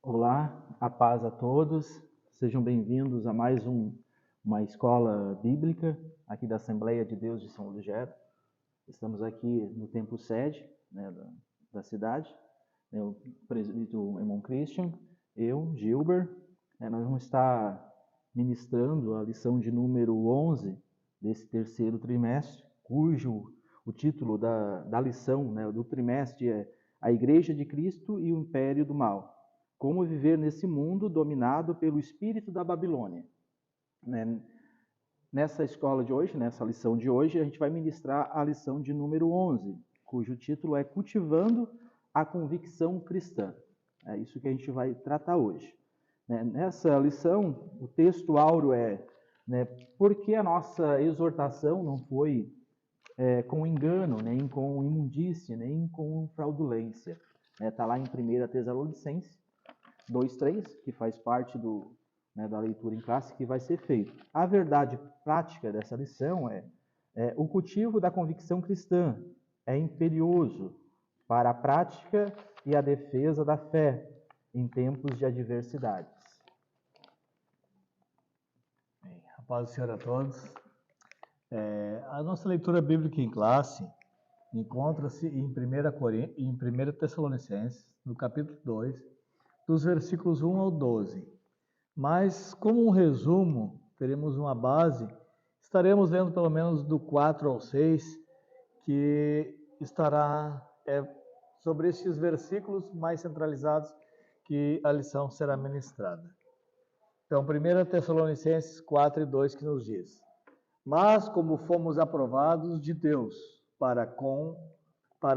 Olá, a paz a todos. Sejam bem-vindos a mais uma escola bíblica aqui da Assembleia de Deus de São Lugero. Estamos aqui no templo sede, né, da cidade. O presbítero irmão Christian, eu, Gilbert. Nós vamos estar ministrando a lição de número 11 desse terceiro trimestre, cujo o título da lição, né, do trimestre é A Igreja de Cristo e o Império do Mal. Como viver nesse mundo dominado pelo espírito da Babilônia. Nessa escola de hoje, nessa lição de hoje, a gente vai ministrar a lição de número 11, cujo título é Cultivando a Convicção Cristã. É isso que a gente vai tratar hoje. Nessa lição, o texto áureo é por que a nossa exortação não foi com engano, nem com imundície, nem com fraudulência. Está lá em 1 Tessalonicenses 2:3, que faz parte da leitura em classe que vai ser feito. A verdade prática dessa lição é o cultivo da convicção cristã é imperioso para a prática e a defesa da fé em tempos de adversidades. Bem, a paz do Senhor a todos. A nossa leitura bíblica em classe encontra-se em 1 Tessalonicenses, no capítulo 2, dos versículos 1 ao 12. Mas, como um resumo, teremos uma base, estaremos lendo pelo menos do 4 ao 6, que estará sobre estes versículos mais centralizados que a lição será ministrada. Então, 1 Tessalonicenses 4 e 2 que nos diz: Mas como fomos aprovados de Deus para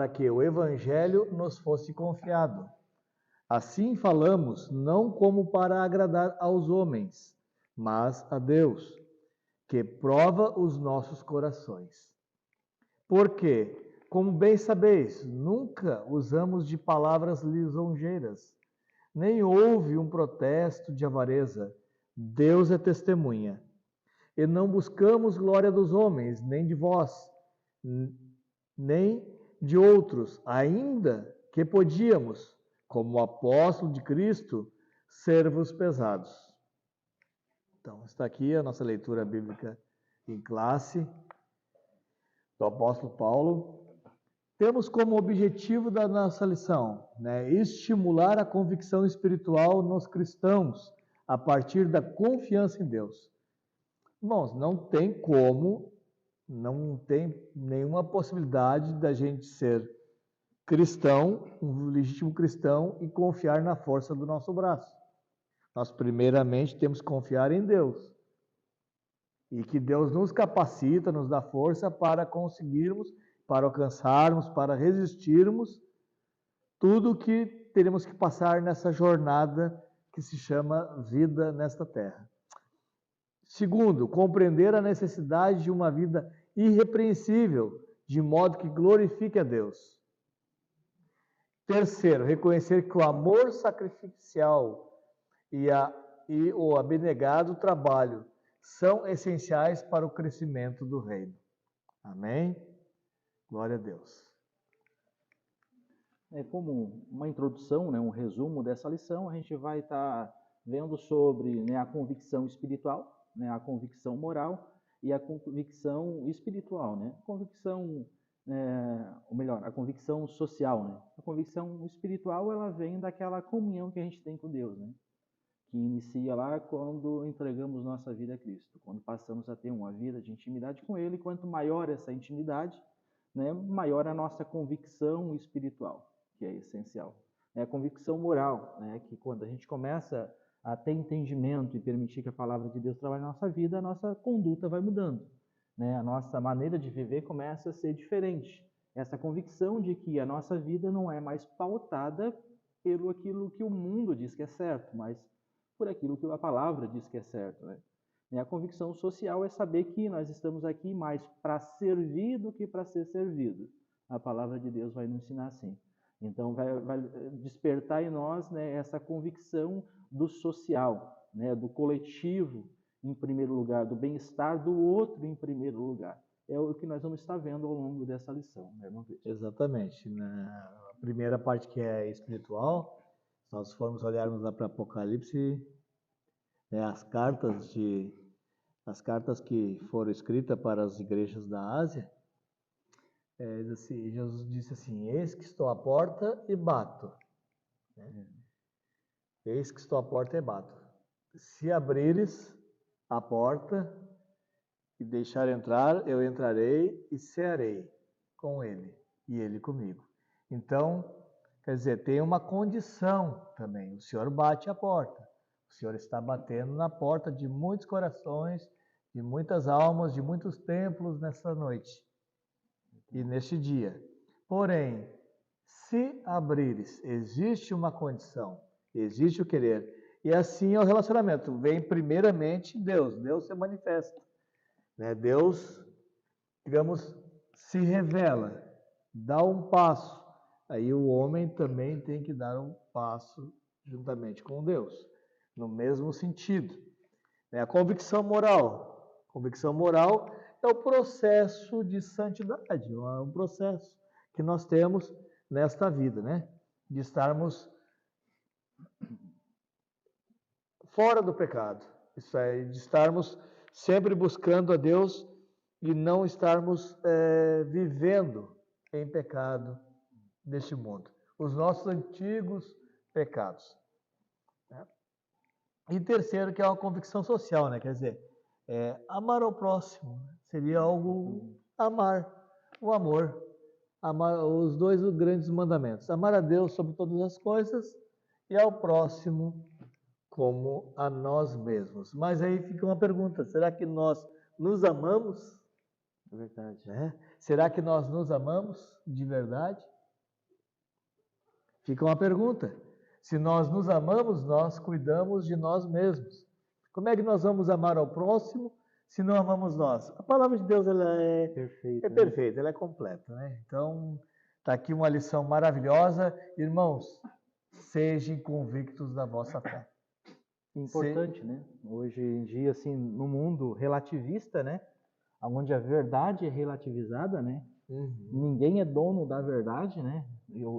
que o Evangelho nos fosse confiado, assim falamos, não como para agradar aos homens, mas a Deus, que prova os nossos corações. Porque, como bem sabeis, nunca usamos de palavras lisonjeiras, nem houve um protesto de avareza. Deus é testemunha. E não buscamos glória dos homens, nem de vós, nem de outros, ainda que podíamos, como apóstolo de Cristo, ser-vos pesados. Então, está aqui a nossa leitura bíblica em classe do apóstolo Paulo. Temos como objetivo da nossa lição, estimular a convicção espiritual nos cristãos a partir da confiança em Deus. Irmãos, não tem nenhuma possibilidade da gente ser cristão, um legítimo cristão, e confiar na força do nosso braço. Nós, primeiramente, temos que confiar em Deus. E que Deus nos capacita, nos dá força para conseguirmos, para alcançarmos, para resistirmos tudo o que teremos que passar nessa jornada que se chama vida nesta terra. Segundo, compreender a necessidade de uma vida irrepreensível, de modo que glorifique a Deus. Terceiro, reconhecer que o amor sacrificial e o abnegado trabalho são essenciais para o crescimento do reino. Amém? Glória a Deus. Como uma introdução, um resumo dessa lição, a gente vai estar vendo sobre a convicção espiritual, a convicção moral e a convicção espiritual, a convicção social, A convicção espiritual, ela vem daquela comunhão que a gente tem com Deus, que inicia lá quando entregamos nossa vida a Cristo, quando passamos a ter uma vida de intimidade com Ele. Quanto maior essa intimidade, maior a nossa convicção espiritual, que é essencial. A convicção moral, que quando a gente começa a ter entendimento e permitir que a palavra de Deus trabalhe na nossa vida, a nossa conduta vai mudando. A nossa maneira de viver começa a ser diferente. Essa convicção de que a nossa vida não é mais pautada pelo aquilo que o mundo diz que é certo, mas por aquilo que a palavra diz que é certo. A convicção social é saber que nós estamos aqui mais para servir do que para ser servido. A palavra de Deus vai nos ensinar assim. Então, vai despertar em nós essa convicção do social, do coletivo em primeiro lugar, do bem-estar do outro em primeiro lugar. É o que nós vamos estar vendo ao longo dessa lição, irmão Cristo. Exatamente. Na primeira parte, que é espiritual, Se nós formos olharmos lá para Apocalipse, as cartas que foram escritas para as igrejas da Ásia, Jesus disse assim: eis que estou à porta e bato. Eis que estou à porta e bato. Se abrires a porta e deixar entrar, eu entrarei e cearei com ele e ele comigo. Então, quer dizer, tem uma condição também. O Senhor bate a porta. O Senhor está batendo na porta de muitos corações, de muitas almas, de muitos templos nessa noite e neste dia. Porém, se abrires, existe uma condição, existe o querer. E assim é o relacionamento. Vem primeiramente Deus. Deus se manifesta. Deus, digamos, se revela, dá um passo. Aí o homem também tem que dar um passo juntamente com Deus, no mesmo sentido. A convicção moral. Convicção moral é o processo de santidade, é um processo que nós temos nesta vida, de estarmos fora do pecado. Isso é, de estarmos sempre buscando a Deus e não estarmos vivendo em pecado neste mundo. Os nossos antigos pecados. E terceiro, que é uma convicção social, quer dizer, amar ao próximo. Seria algo amar, o amor. Amar, os dois grandes mandamentos. Amar a Deus sobre todas as coisas e ao próximo como a nós mesmos. Mas aí fica uma pergunta: será que nós nos amamos? É verdade. Será que nós nos amamos de verdade? Fica uma pergunta. Se nós nos amamos, nós cuidamos de nós mesmos. Como é que nós vamos amar ao próximo se não amamos nós? A palavra de Deus ela é perfeita, ela é completa. Então, está aqui uma lição maravilhosa. Irmãos, sejam convictos da vossa fé. Importante, Hoje em dia, assim, no mundo relativista, onde a verdade é relativizada, Ninguém é dono da verdade,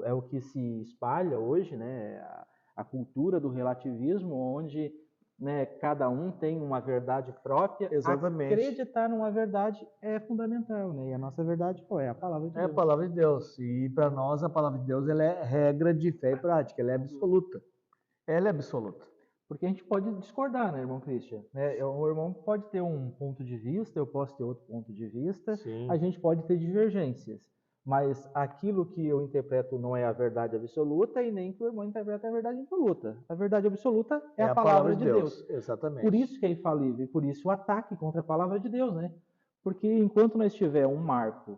É o que se espalha hoje, A cultura do relativismo, onde cada um tem uma verdade própria. Exatamente. Acreditar numa verdade é fundamental, E a nossa verdade qual é? A palavra de Deus. É a palavra de Deus. E para nós a palavra de Deus ela é regra de fé e prática, ela é absoluta. Ela é absoluta. Porque a gente pode discordar, irmão Christian? O irmão pode ter um ponto de vista, eu posso ter outro ponto de vista, Sim. A gente pode ter divergências. Mas aquilo que eu interpreto não é a verdade absoluta e nem que o irmão interpreta a verdade absoluta. A verdade absoluta é a palavra de Deus. Exatamente. Por isso que é infalível e por isso o ataque contra a palavra de Deus, Porque enquanto nós tiver um marco,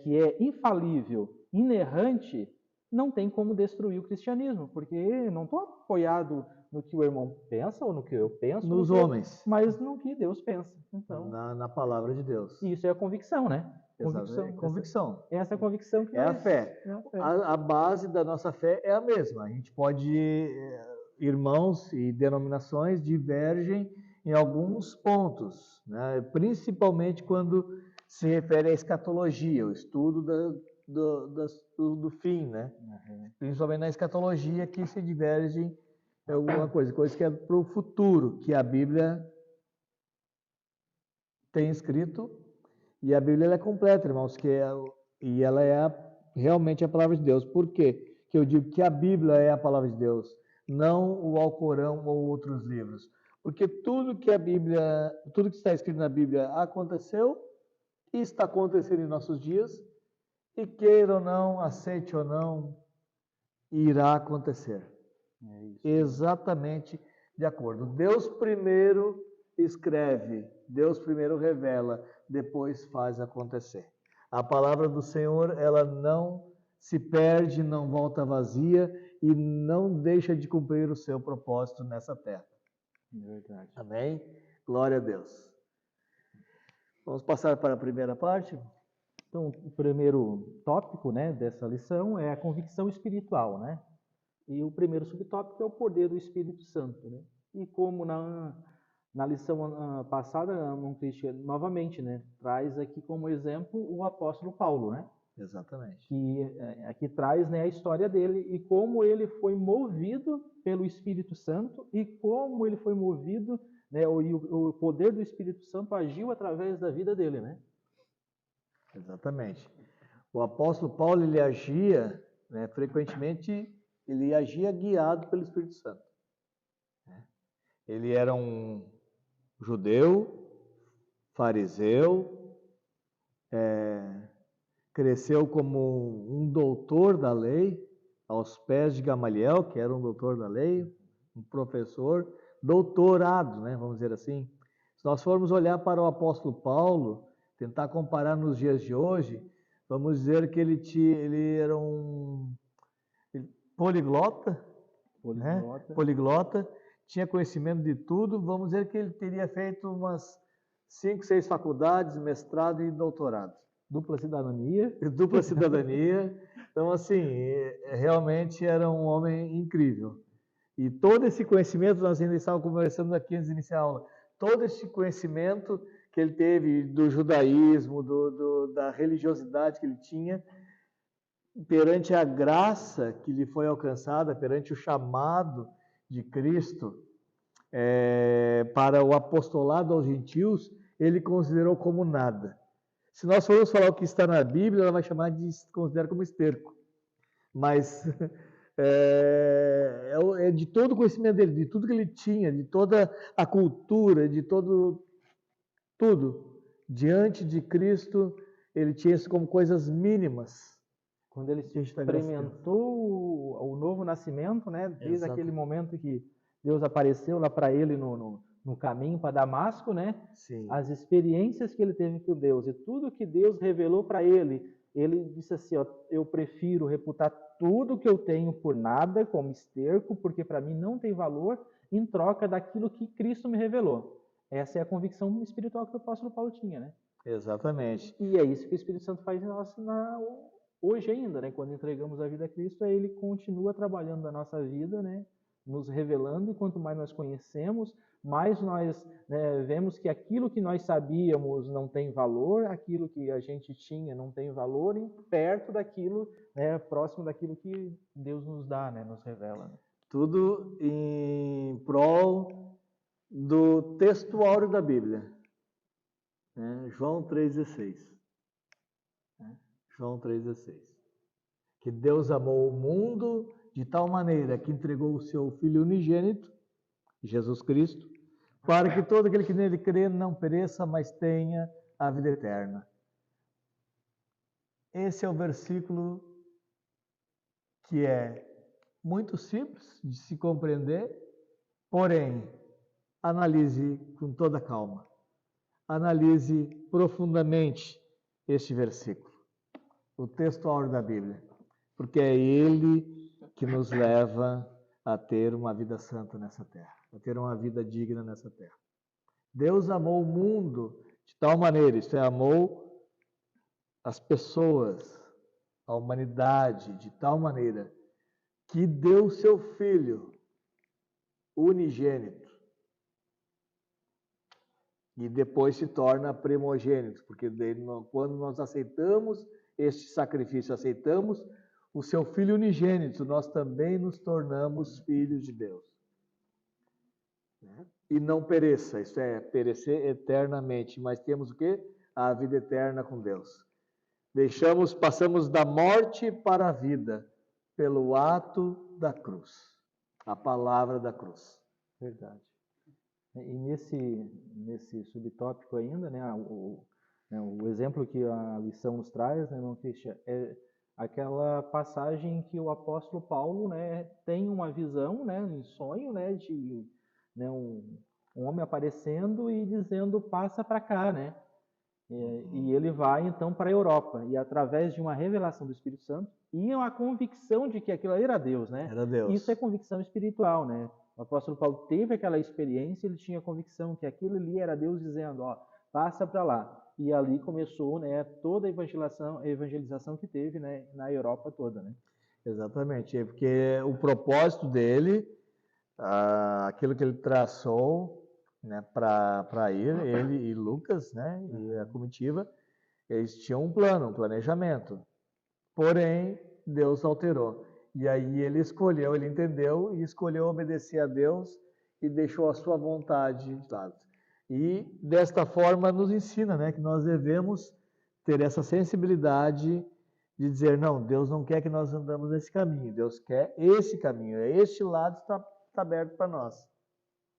que é infalível, inerrante, não tem como destruir o cristianismo, porque não estou apoiado no que o irmão pensa ou no que eu penso, nos homens, mas no que Deus pensa. Então, na palavra de Deus. Isso é a convicção, Convicção. Essa é a convicção que é a fé. A base da nossa fé é a mesma. A gente pode, irmãos e denominações divergem em alguns pontos, principalmente quando se refere à escatologia, o estudo do fim, Principalmente na escatologia que se divergem em alguma coisa que é para o futuro, que a Bíblia tem escrito, e a Bíblia é completa, irmãos, e ela é realmente a palavra de Deus. Por quê? Que eu digo que a Bíblia é a palavra de Deus, não o Alcorão ou outros livros. Porque tudo que está escrito na Bíblia aconteceu e está acontecendo em nossos dias, e queira ou não, aceite ou não, irá acontecer. Exatamente de acordo. Deus primeiro escreve, Deus primeiro revela, depois faz acontecer. A palavra do Senhor, ela não se perde, não volta vazia e não deixa de cumprir o seu propósito nessa terra. Verdade. Amém? Glória a Deus. Vamos passar para a primeira parte? Então, o primeiro tópico, dessa lição é a convicção espiritual, E o primeiro subtópico é o poder do Espírito Santo, E como na lição passada, novamente, traz aqui como exemplo o apóstolo Paulo, Exatamente. que traz, né, a história dele e como ele foi movido pelo Espírito Santo e como ele foi movido, né, o poder do Espírito Santo agiu através da vida dele, né? Exatamente. O apóstolo Paulo, ele agia, né, frequentemente, ele agia guiado pelo Espírito Santo. Ele era um judeu, fariseu, cresceu como um doutor da lei, aos pés de Gamaliel, que era um doutor da lei, um professor, doutorado, né, vamos dizer assim. Se nós formos olhar para o apóstolo Paulo, tentar comparar nos dias de hoje, vamos dizer que ele era um poliglota, né? Poliglota, tinha conhecimento de tudo, vamos dizer que ele teria feito umas 5, 6 faculdades, mestrado e doutorado. Dupla cidadania. Dupla cidadania. Então, assim, realmente era um homem incrível. E todo esse conhecimento, nós ainda estávamos conversando aqui antes de iniciar a aula, todo esse conhecimento que ele teve do judaísmo, da religiosidade que ele tinha, perante a graça que lhe foi alcançada, perante o chamado de Cristo para o apostolado aos gentios, ele considerou como nada. Se nós formos falar o que está na Bíblia, ela vai chamar de considerar como esterco. Mas é de todo o conhecimento dele, de tudo que ele tinha, de toda a cultura, de tudo, diante de Cristo, ele tinha isso como coisas mínimas. Quando ele experimentou o novo nascimento, né? Desde aquele momento que Deus apareceu lá para ele no caminho para Damasco, né? Sim. As experiências que ele teve com Deus e tudo que Deus revelou para ele, ele disse assim, ó, eu prefiro reputar tudo que eu tenho por nada, como esterco, porque para mim não tem valor, em troca daquilo que Cristo me revelou. Essa é a convicção espiritual que o apóstolo Paulo tinha, né? Exatamente. E é isso que o Espírito Santo faz em nós hoje ainda, né? Quando entregamos a vida a Cristo, ele continua trabalhando na nossa vida, né? Nos revelando, e quanto mais nós conhecemos, mais nós, né, vemos que aquilo que nós sabíamos não tem valor, aquilo que a gente tinha não tem valor, e perto daquilo, né, próximo daquilo que Deus nos dá, né, nos revela. Né? Tudo em prol do texto áureo da Bíblia, né? João 3,16. João 3,16. Que Deus amou o mundo de tal maneira que entregou o seu Filho unigênito, Jesus Cristo, para que todo aquele que nele crê não pereça, mas tenha a vida eterna. Esse é o versículo que é muito simples de se compreender, porém, analise com toda calma. Analise profundamente este versículo, o texto áureo da Bíblia, porque é ele que nos leva a ter uma vida santa nessa terra, a ter uma vida digna nessa terra. Deus amou o mundo de tal maneira, isto é, amou as pessoas, a humanidade de tal maneira, que deu seu Filho unigênito, e depois se torna primogênito, porque quando nós aceitamos este sacrifício, aceitamos o seu Filho unigênito, nós também nos tornamos filhos de Deus. E não pereça, isso é, perecer eternamente, mas temos o quê? A vida eterna com Deus. Passamos da morte para a vida, pelo ato da cruz, a palavra da cruz. Verdade. E nesse subtópico ainda, né, o exemplo que a lição nos traz, né, irmão Christian, é aquela passagem que o apóstolo Paulo, né, tem uma visão, né, um sonho, né, de, né, um homem aparecendo e dizendo, passa para cá, né? E ele vai então para a Europa, e através de uma revelação do Espírito Santo e uma convicção de que aquilo ali era Deus, né? Era Deus. Isso é convicção espiritual, né? O apóstolo Paulo teve aquela experiência, ele tinha convicção que aquilo ali era Deus dizendo, ó, passa para lá. E ali começou, né, toda a evangelização que teve, né, na Europa toda, né? Exatamente, porque o propósito dele, aquilo que ele traçou, né, para ir, ele e Lucas, né, e a comitiva, eles tinham um plano, um planejamento. porém Deus alterou. E aí ele escolheu, ele entendeu e escolheu obedecer a Deus e deixou a sua vontade de lado. E desta forma nos ensina, né, que nós devemos ter essa sensibilidade de dizer, não, Deus não quer que nós andamos nesse caminho, Deus quer esse caminho, este lado está aberto para nós.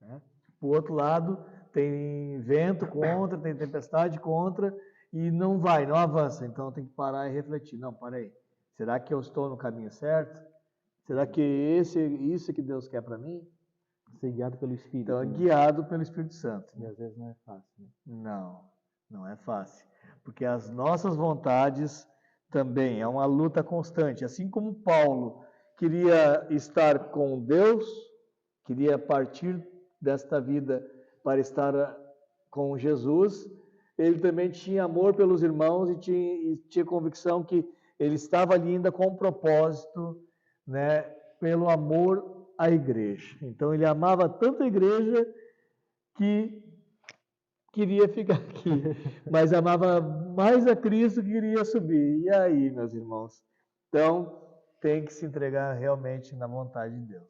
Né? O outro lado tem vento contra, tem tempestade contra e não vai, não avança. Então tem que parar e refletir. Não, parei. Será que eu estou no caminho certo? Será que isso que Deus quer para mim? Ser guiado pelo Espírito. Então é guiado pelo Espírito Santo. E às vezes não é fácil. Né? Não, não é fácil. Porque as nossas vontades também é uma luta constante. Assim como Paulo queria estar com Deus, queria partir desta vida para estar com Jesus, ele também tinha amor pelos irmãos e tinha convicção que ele estava ali ainda com um propósito, né, pelo amor à igreja. Então ele amava tanto a igreja que queria ficar aqui, mas amava mais a Cristo que queria subir. E aí, meus irmãos? Então, tem que se entregar realmente na vontade de Deus.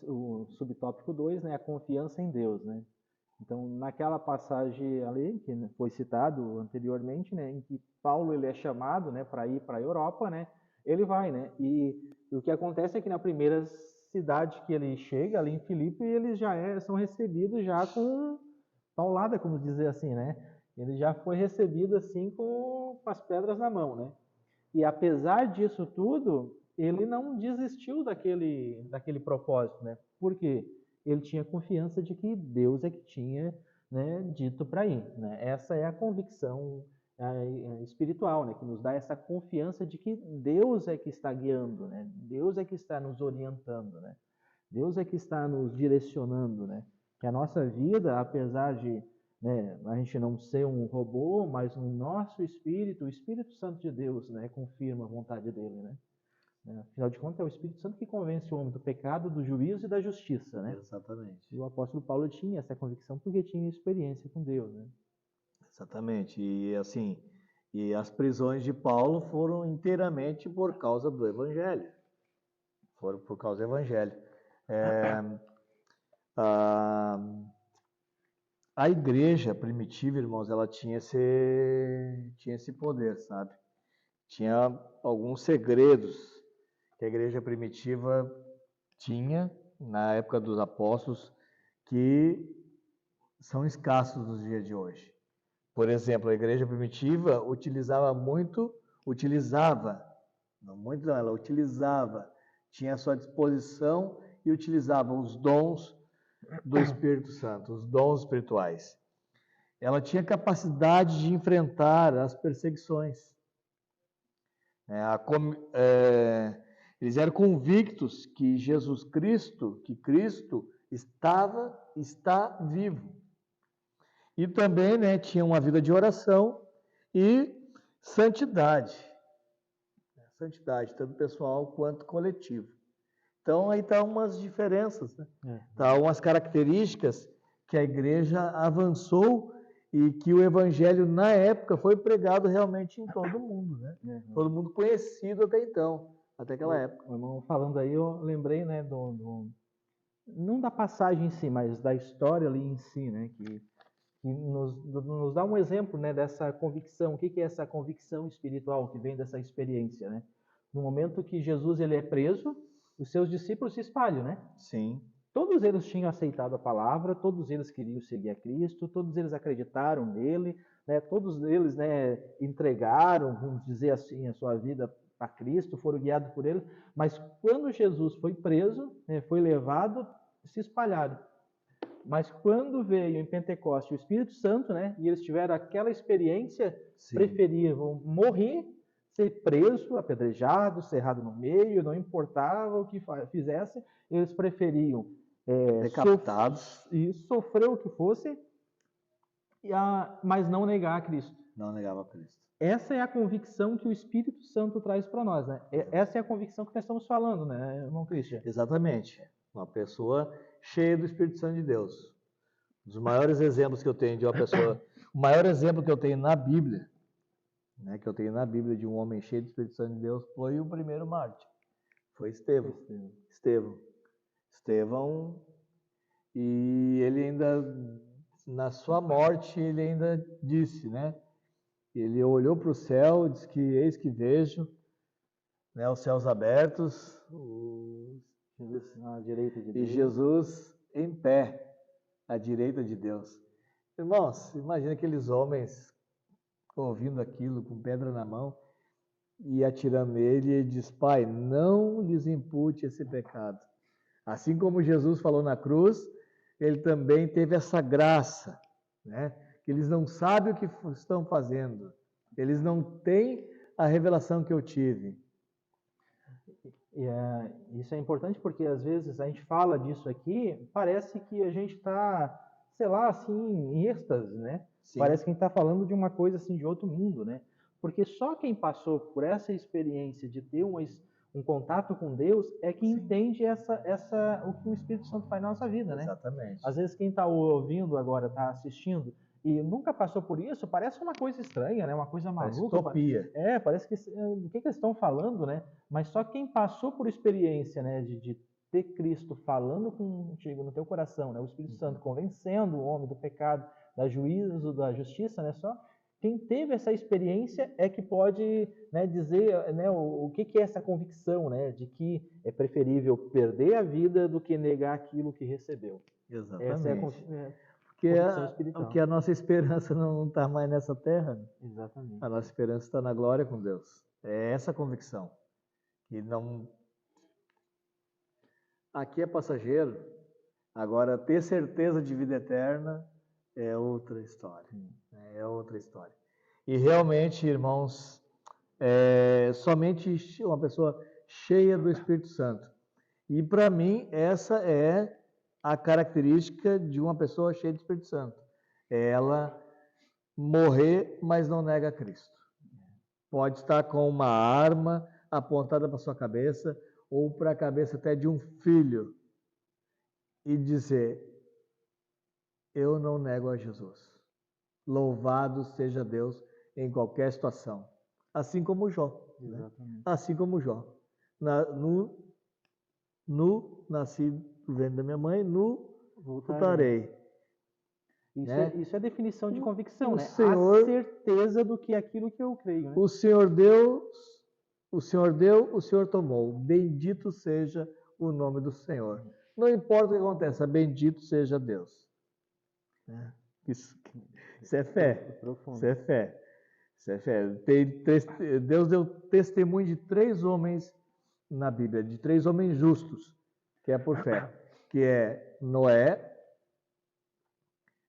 O subtópico 2, né, a confiança em Deus, né? Então, naquela passagem ali, que foi citado anteriormente, né, em que Paulo ele é chamado, né, para ir para a Europa, né, ele vai, né, e o que acontece é que na primeira cidade que ele chega, ali em Filipe, eles já são recebidos já com paulada, como dizer assim, né, ele já foi recebido assim com as pedras na mão, né, e apesar disso tudo, ele não desistiu daquele propósito, né, por quê? Ele tinha confiança de que Deus é que tinha, né, dito para ir. Né? Essa é a convicção espiritual, né, que nos dá essa confiança de que Deus é que está guiando, né? Deus é que está nos orientando, né? Deus é que está nos direcionando, né? Que a nossa vida, apesar de, né, a gente não ser um robô, mas o nosso espírito, o Espírito Santo de Deus, né, confirma a vontade dele, né? Afinal de contas, é o Espírito Santo que convence o homem do pecado, do juízo e da justiça, né? Exatamente. E o apóstolo Paulo tinha essa convicção porque tinha experiência com Deus, né? Exatamente. E assim, e as prisões de Paulo foram inteiramente por causa do Evangelho. Foram por causa do Evangelho. A igreja primitiva, irmãos, ela tinha esse poder, sabe? Tinha alguns segredos que a igreja primitiva tinha na época dos apóstolos que são escassos nos dias de hoje. Por exemplo, a igreja primitiva ela utilizava, tinha à sua disposição e utilizava os dons do Espírito Santo, os dons espirituais. Ela tinha capacidade de enfrentar as perseguições. Eles eram convictos que Jesus Cristo, está vivo. E também, né, tinha uma vida de oração e santidade. Santidade, tanto pessoal quanto coletivo. Então, aí estão umas diferenças, né? Tá umas características que a igreja avançou e que o evangelho, na época, foi pregado realmente em todo mundo, né? Todo mundo conhecido até então, até aquela época. O irmão falando aí, eu lembrei, né, não da passagem em si, mas da história ali em si, né, que nos dá um exemplo, né, dessa convicção. O que é essa convicção espiritual que vem dessa experiência, né? No momento que Jesus ele é preso, os seus discípulos se espalham, né? Sim. Todos eles tinham aceitado a palavra, todos eles queriam seguir a Cristo, todos eles acreditaram nele, né? Todos eles, né, entregaram, vamos dizer assim, a sua vida a Cristo, foram guiados por ele. Mas quando Jesus foi preso, né, foi levado, se espalharam. Mas quando veio em Pentecostes o Espírito Santo, né, e eles tiveram aquela experiência, preferiam morrer, ser preso, apedrejado, cerrado no meio, não importava o que fizesse, eles preferiam decapitados e sofrer o que fosse, mas não negar a Cristo. Não negava a Cristo. Essa é a convicção que o Espírito Santo traz para nós, né? Essa é a convicção que nós estamos falando, né, irmão Cristian? Exatamente. Uma pessoa cheia do Espírito Santo de Deus. Um dos maiores exemplos que eu tenho de uma pessoa, o maior exemplo que eu tenho na Bíblia né, que eu tenho na Bíblia de um homem cheio do Espírito Santo de Deus, foi o primeiro mártir. Foi Estevão. Estevão, e ele ainda, na sua morte, ele ainda disse, né? Ele olhou para o céu, disse que eis que vejo, né, os céus abertos, Jesus à direita de e Deus. Jesus em pé, à direita de Deus. Irmãos, imagina aqueles homens ouvindo aquilo, com pedra na mão, e atirando nele, e ele diz, Pai, não lhes impute esse pecado. Assim como Jesus falou na cruz, ele também teve essa graça, né? Que eles não sabem o que estão fazendo, eles não têm a revelação que eu tive. Isso é importante porque às vezes a gente fala disso aqui, parece que a gente está, sei lá, assim, em êxtase, né? Sim. Parece que a gente está falando de uma coisa assim de outro mundo, né? Porque só quem passou por essa experiência de ter um contato com Deus é que entende o que o Espírito Santo faz na nossa vida, né? Exatamente. Às vezes quem está ouvindo agora, está assistindo e nunca passou por isso, parece uma coisa estranha, né? Uma coisa maluca. Utopia. Parece que do que eles estão falando, né? Mas só quem passou por experiência, né, de ter Cristo falando contigo no teu coração, né, o Espírito Santo convencendo o homem do pecado, da juízo, da justiça, né, só quem teve essa experiência é que pode, né, dizer, né, o que é essa convicção, né, de que é preferível perder a vida do que negar aquilo que recebeu. Exatamente. Essa é a convicção espiritual. Porque a nossa esperança não está mais nessa terra. Exatamente. A nossa esperança está na glória com Deus. É essa convicção. Que não... Aqui é passageiro. Agora, ter certeza de vida eterna é outra história. É outra história. E realmente, irmãos, somente uma pessoa cheia do Espírito Santo. E para mim, essa é a característica de uma pessoa cheia do Espírito Santo. É ela morrer, mas não nega Cristo. Pode estar com uma arma apontada para sua cabeça ou para a cabeça até de um filho e dizer, eu não nego a Jesus. Louvado seja Deus em qualquer situação. Assim como Jó. Exatamente. Né? Assim como Jó. Nasci do ventre da minha mãe, voltarei. Isso é a definição de convicção, né? Senhor, a certeza do que é aquilo que eu creio. Né? O Senhor deu, o Senhor tomou. Bendito seja o nome do Senhor. Não importa o que aconteça, bendito seja Deus. Isso é fé. Isso é fé. Isso é fé. Deus deu testemunho de 3 homens na Bíblia, de 3 homens justos, que é por fé, que é Noé,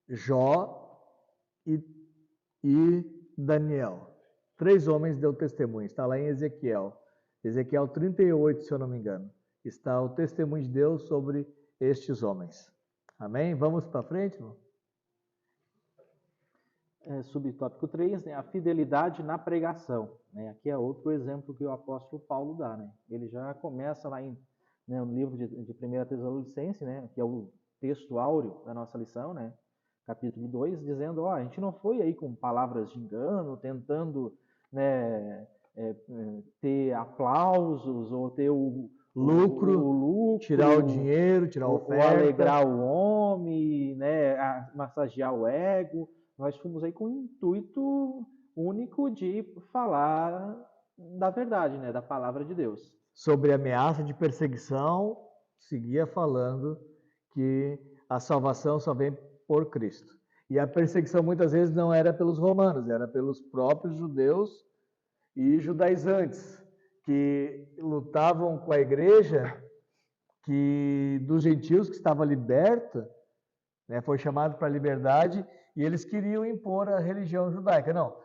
Jó e Daniel. 3 homens deu testemunho. Está lá em Ezequiel. Ezequiel 38, se eu não me engano. Está o testemunho de Deus sobre estes homens. Amém? Vamos para frente, irmão? Subtópico 3, né, a fidelidade na pregação. Né? Aqui é outro exemplo que o apóstolo Paulo dá. Né? Ele já começa lá no livro de 1 Tessalonicenses, né, que é o texto áureo da nossa lição, né, capítulo 2, dizendo, a gente não foi aí com palavras de engano, tentando, né, ter aplausos ou ter o lucro, tirar o dinheiro, tirar a oferta, ou alegrar o homem, né, massagear o ego. Nós fomos aí com o intuito único de falar da verdade, né, da palavra de Deus. Sobre ameaça de perseguição, seguia falando que a salvação só vem por Cristo. E a perseguição muitas vezes não era pelos romanos, era pelos próprios judeus e judaizantes, que lutavam com a igreja dos gentios que estava liberta, né, foi chamado para a liberdade, e eles queriam impor a religião judaica. Não,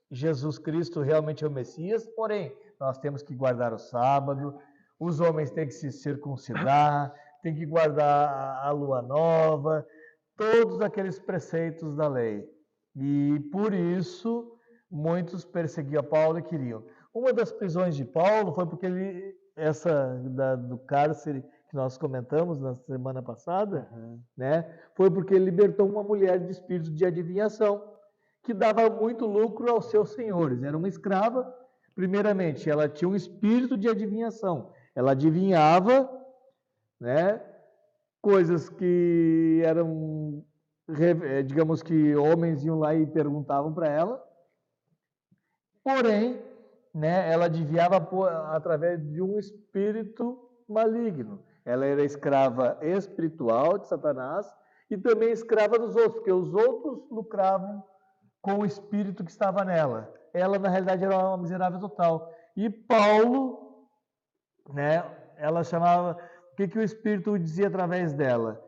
Jesus Cristo realmente é o Messias, porém, nós temos que guardar o sábado, os homens têm que se circuncidar, têm que guardar a lua nova, todos aqueles preceitos da lei. E por isso, muitos perseguiam Paulo e queriam. Uma das prisões de Paulo foi porque do cárcere que nós comentamos na semana passada, né, foi porque ele libertou uma mulher de espírito de adivinhação, que dava muito lucro aos seus senhores. Era uma escrava, primeiramente, ela tinha um espírito de adivinhação. Ela adivinhava, né, coisas que eram, digamos que homens iam lá e perguntavam para ela. Porém, né, ela adivinhava através de um espírito maligno. Ela era escrava espiritual de Satanás e também escrava dos outros, porque os outros lucravam com o espírito que estava nela. Ela, na realidade, era uma miserável total. E Paulo, né, ela chamava, o que o espírito dizia através dela?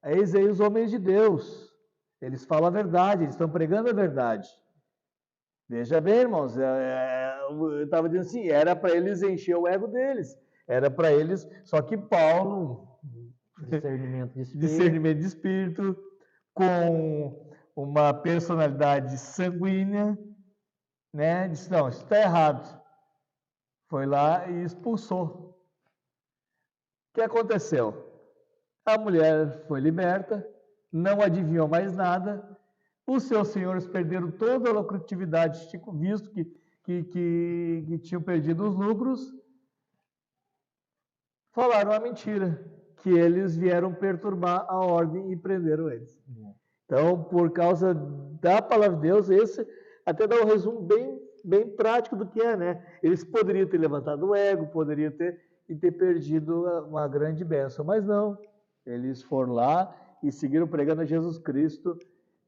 Eis aí os homens de Deus. Eles falam a verdade, eles estão pregando a verdade. Veja bem, irmãos, eu estava dizendo assim, era para eles encher o ego deles, era para eles, só que Paulo, discernimento de espírito, com uma personalidade sanguínea, né, disse, não, isso está errado. Foi lá e expulsou. O que aconteceu? A mulher foi liberta, não adivinhou mais nada, os seus senhores perderam toda a lucratividade, visto que tinham perdido os lucros, falaram a mentira, que eles vieram perturbar a ordem e prenderam eles. Então, por causa da palavra de Deus, esse até dá um resumo bem prático do que é, né? Eles poderiam ter levantado o ego, poderiam ter perdido uma grande bênção, mas não. Eles foram lá e seguiram pregando a Jesus Cristo,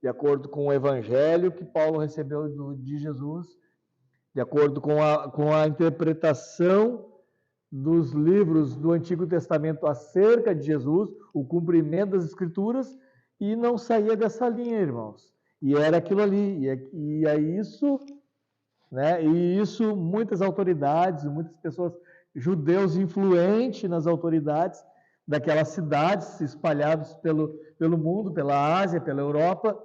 de acordo com o evangelho que Paulo recebeu de Jesus, de acordo com a interpretação dos livros do Antigo Testamento acerca de Jesus, o cumprimento das Escrituras, e não saía dessa linha, irmãos. E era aquilo ali. E é isso, né? E isso muitas autoridades, muitas pessoas, judeus influentes nas autoridades daquelas cidades espalhadas pelo mundo, pela Ásia, pela Europa,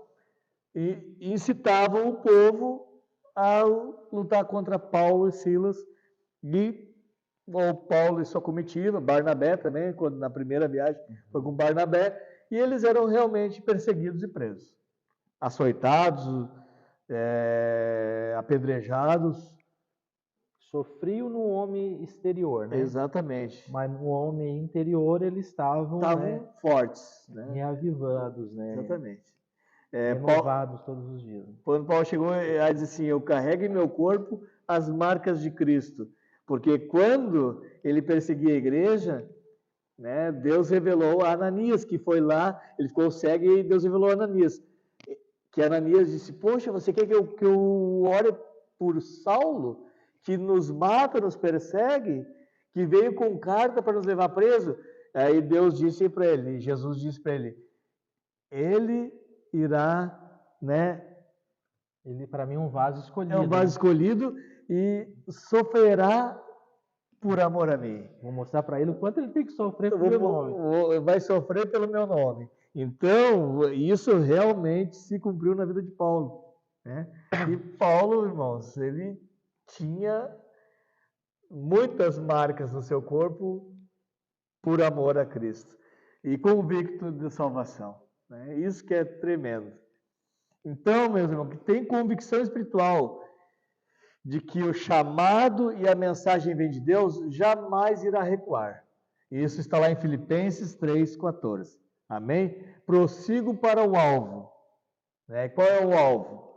e incitavam o povo a lutar contra Paulo e Silas, e Paulo e sua comitiva, Barnabé também, quando na primeira viagem foi com Barnabé, e eles eram realmente perseguidos e presos, açoitados, apedrejados. Sofriam no homem exterior, né? Exatamente. Mas no homem interior eles estavam, né, fortes, né? reavivados, né? Exatamente. Renovados todos os dias. Quando Paulo chegou a dizer assim, eu carrego em meu corpo as marcas de Cristo. Porque quando ele perseguia a igreja, né, Deus revelou a Ananias, que foi lá, ele ficou cego e Deus revelou a Ananias. Que Ananias disse, poxa, você quer que eu ore por Saulo, que nos mata, nos persegue, que veio com carta para nos levar preso? Aí Deus disse para ele, Jesus disse para ele irá, né? Ele, para mim, é um vaso escolhido. É um vaso escolhido e sofrerá por amor a mim. Vou mostrar para ele o quanto ele tem que sofrer pelo meu nome. Vai sofrer pelo meu nome. Então, isso realmente se cumpriu na vida de Paulo, né? E Paulo, irmãos, ele tinha muitas marcas no seu corpo por amor a Cristo e convicto de salvação, né? Isso que é tremendo. Então, meus irmãos, que tem convicção espiritual de que o chamado e a mensagem vem de Deus, jamais irá recuar. Isso está lá em Filipenses 3,14. Amém? Prossigo para o alvo. Né? Qual é o alvo?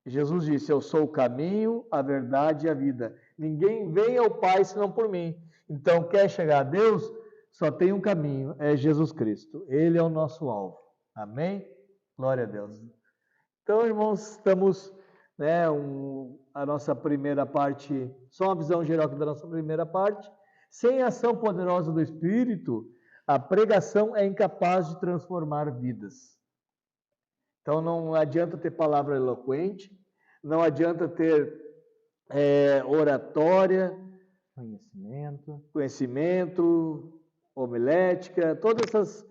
Jesus disse, eu sou o caminho, a verdade e a vida. Ninguém vem ao Pai senão por mim. Então, quer chegar a Deus? Só tem um caminho, é Jesus Cristo. Ele é o nosso alvo. Amém? Glória a Deus. Então, irmãos, estamos, né, a nossa primeira parte, só uma visão geral da nossa primeira parte. Sem a ação poderosa do Espírito, a pregação é incapaz de transformar vidas. Então, não adianta ter palavra eloquente, não adianta ter oratória, conhecimento, homilética, todas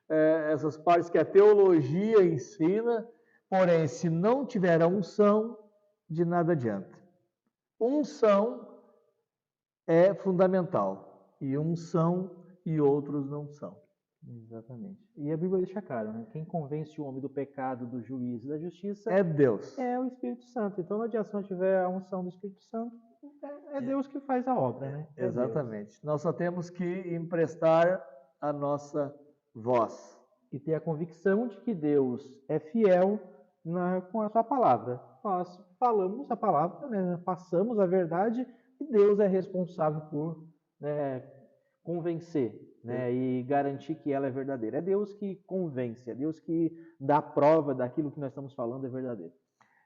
essas partes que a teologia ensina, porém, se não tiver a unção, de nada adianta. Unção é fundamental, e uns são e outros não são. Exatamente. E a Bíblia deixa claro, né? Quem convence o homem do pecado, do juízo e da justiça É Deus. é o Espírito Santo. Então não adianta se não tiver a unção do Espírito Santo, é Deus que faz a obra, né? É Deus. Exatamente. Nós só temos que emprestar a nossa voz. E ter a convicção de que Deus é fiel com a sua palavra. Nós falamos a palavra, né? Passamos a verdade e Deus é responsável por, né, convencer, né, e garantir que ela é verdadeira. É Deus que convence, é Deus que dá prova daquilo que nós estamos falando é verdadeiro.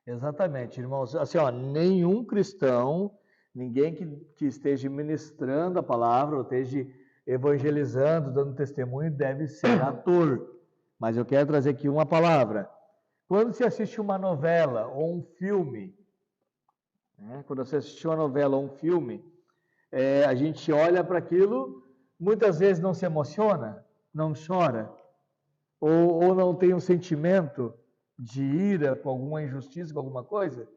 Exatamente, irmãos. Assim, ó, nenhum cristão, ninguém que esteja ministrando a palavra, ou esteja evangelizando, dando testemunho, deve ser ator. Mas eu quero trazer aqui uma palavra. Quando se assiste uma novela ou um filme, né, quando você assiste uma novela ou um filme, a gente olha para aquilo, muitas vezes não se emociona, não chora, ou não tem um sentimento de ira com alguma injustiça, com alguma coisa?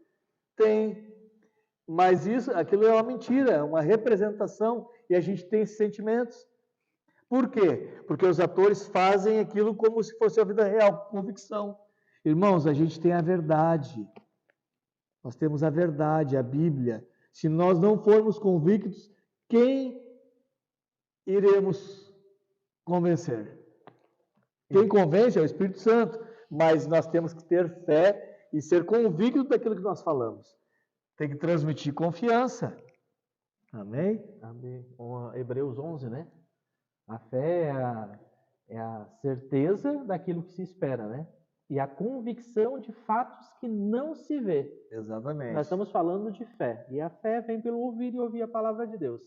Tem. Mas aquilo é uma mentira, é uma representação, e a gente tem esses sentimentos. Por quê? Porque os atores fazem aquilo como se fosse a vida real, com convicção. Irmãos, a gente tem a verdade. Nós temos a verdade, a Bíblia. Se nós não formos convictos, quem iremos convencer? Quem convence é o Espírito Santo, mas nós temos que ter fé e ser convictos daquilo que nós falamos. Tem que transmitir confiança. Amém? Amém. Hebreus 11, né? A fé é a certeza daquilo que se espera, né? E a convicção de fatos que não se vê. Exatamente. Nós estamos falando de fé. E a fé vem pelo ouvir e ouvir a palavra de Deus.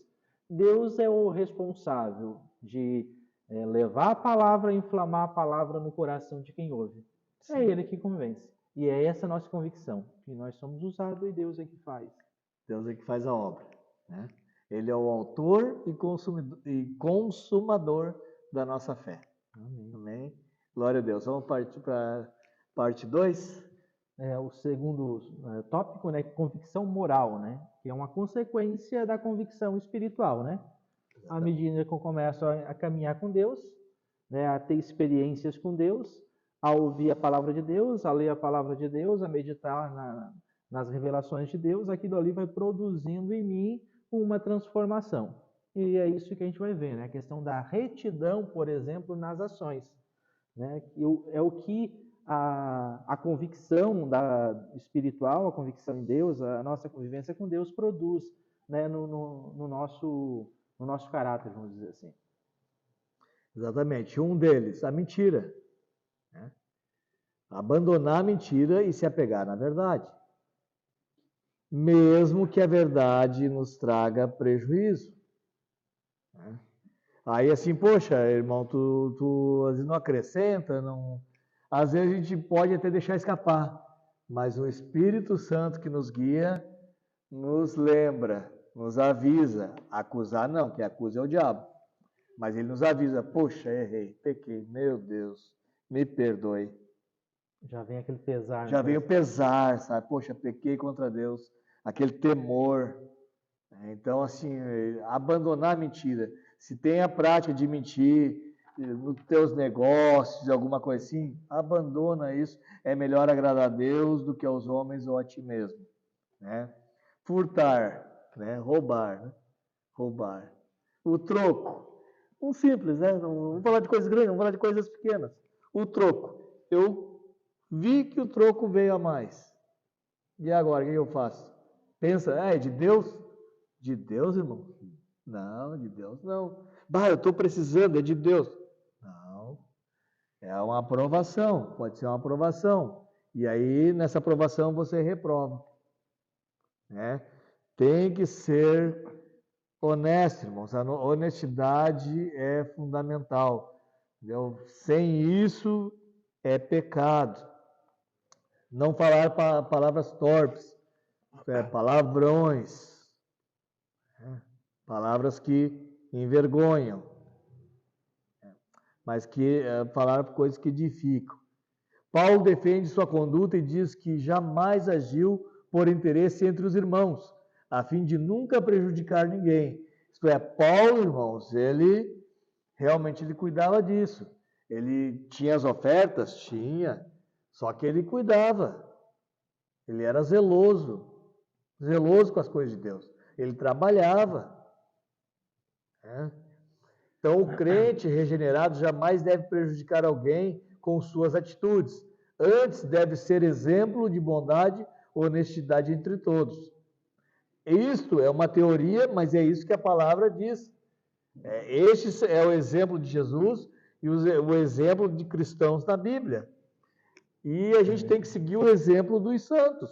Deus é o responsável de levar a palavra, inflamar a palavra no coração de quem ouve. Sim. É Ele que convence. E é essa a nossa convicção, que nós somos usados e Deus é que faz. Deus é que faz a obra, né? Ele é o autor e consumador da nossa fé. Amém. Amém? Glória a Deus. Vamos partir para parte 2? O segundo tópico, né? Convicção moral, né? Que é uma consequência da convicção espiritual, né? À medida que eu começo a caminhar com Deus, né? A ter experiências com Deus, a ouvir a palavra de Deus, a ler a palavra de Deus, a meditar nas revelações de Deus, aquilo ali vai produzindo em mim uma transformação. E é isso que a gente vai ver, né? A questão da retidão, por exemplo, nas ações, né? É o que a convicção espiritual, a convicção em Deus, a nossa convivência com Deus produz, né? no nosso caráter, vamos dizer assim. Exatamente. Um deles, a mentira. Né? Abandonar a mentira e se apegar na verdade. Mesmo que a verdade nos traga prejuízo. Né? Aí assim, poxa, irmão, tu às vezes não acrescenta, não... Às vezes a gente pode até deixar escapar, mas o Espírito Santo que nos guia, nos lembra, nos avisa. Acusar não, que acusa é o diabo. Mas ele nos avisa, poxa, errei, pequei, meu Deus, me perdoe. Já vem aquele pesar. Já vem o pesar, sabe? Poxa, pequei contra Deus, aquele temor. Então, assim, abandonar a mentira. Se tem a prática de mentir nos teus negócios, alguma coisa assim, abandona isso. É melhor agradar a Deus do que aos homens ou a ti mesmo. Né? Furtar, né? Roubar, né? Roubar. O troco. Um simples, né? Não vamos falar de coisas grandes, vamos falar de coisas pequenas. O troco. Eu vi que o troco veio a mais. E agora, o que eu faço? Pensa, é de Deus? De Deus, irmão? Não, de Deus não. Bah, eu estou precisando, é de Deus. Não. É uma aprovação, pode ser uma aprovação. E aí, nessa aprovação, você reprova. Né? Tem que ser honesto, irmãos. A honestidade é fundamental. Entendeu? Sem isso, é pecado. Não falar palavras torpes, palavrões. Palavras que envergonham, mas que falar coisas que edificam. Paulo defende sua conduta e diz que jamais agiu por interesse entre os irmãos, a fim de nunca prejudicar ninguém. Isto é, Paulo, irmãos, ele Realmente ele cuidava disso. Ele tinha as ofertas? Tinha. Só que ele cuidava. Ele era zeloso. Zeloso com as coisas de Deus. Ele trabalhava. Né? Então, o crente regenerado jamais deve prejudicar alguém com suas atitudes. Antes, deve ser exemplo de bondade, honestidade entre todos. Isto é uma teoria, mas é isso que a palavra diz. Este é o exemplo de Jesus e o exemplo de cristãos na Bíblia. E a gente tem que seguir o exemplo dos santos.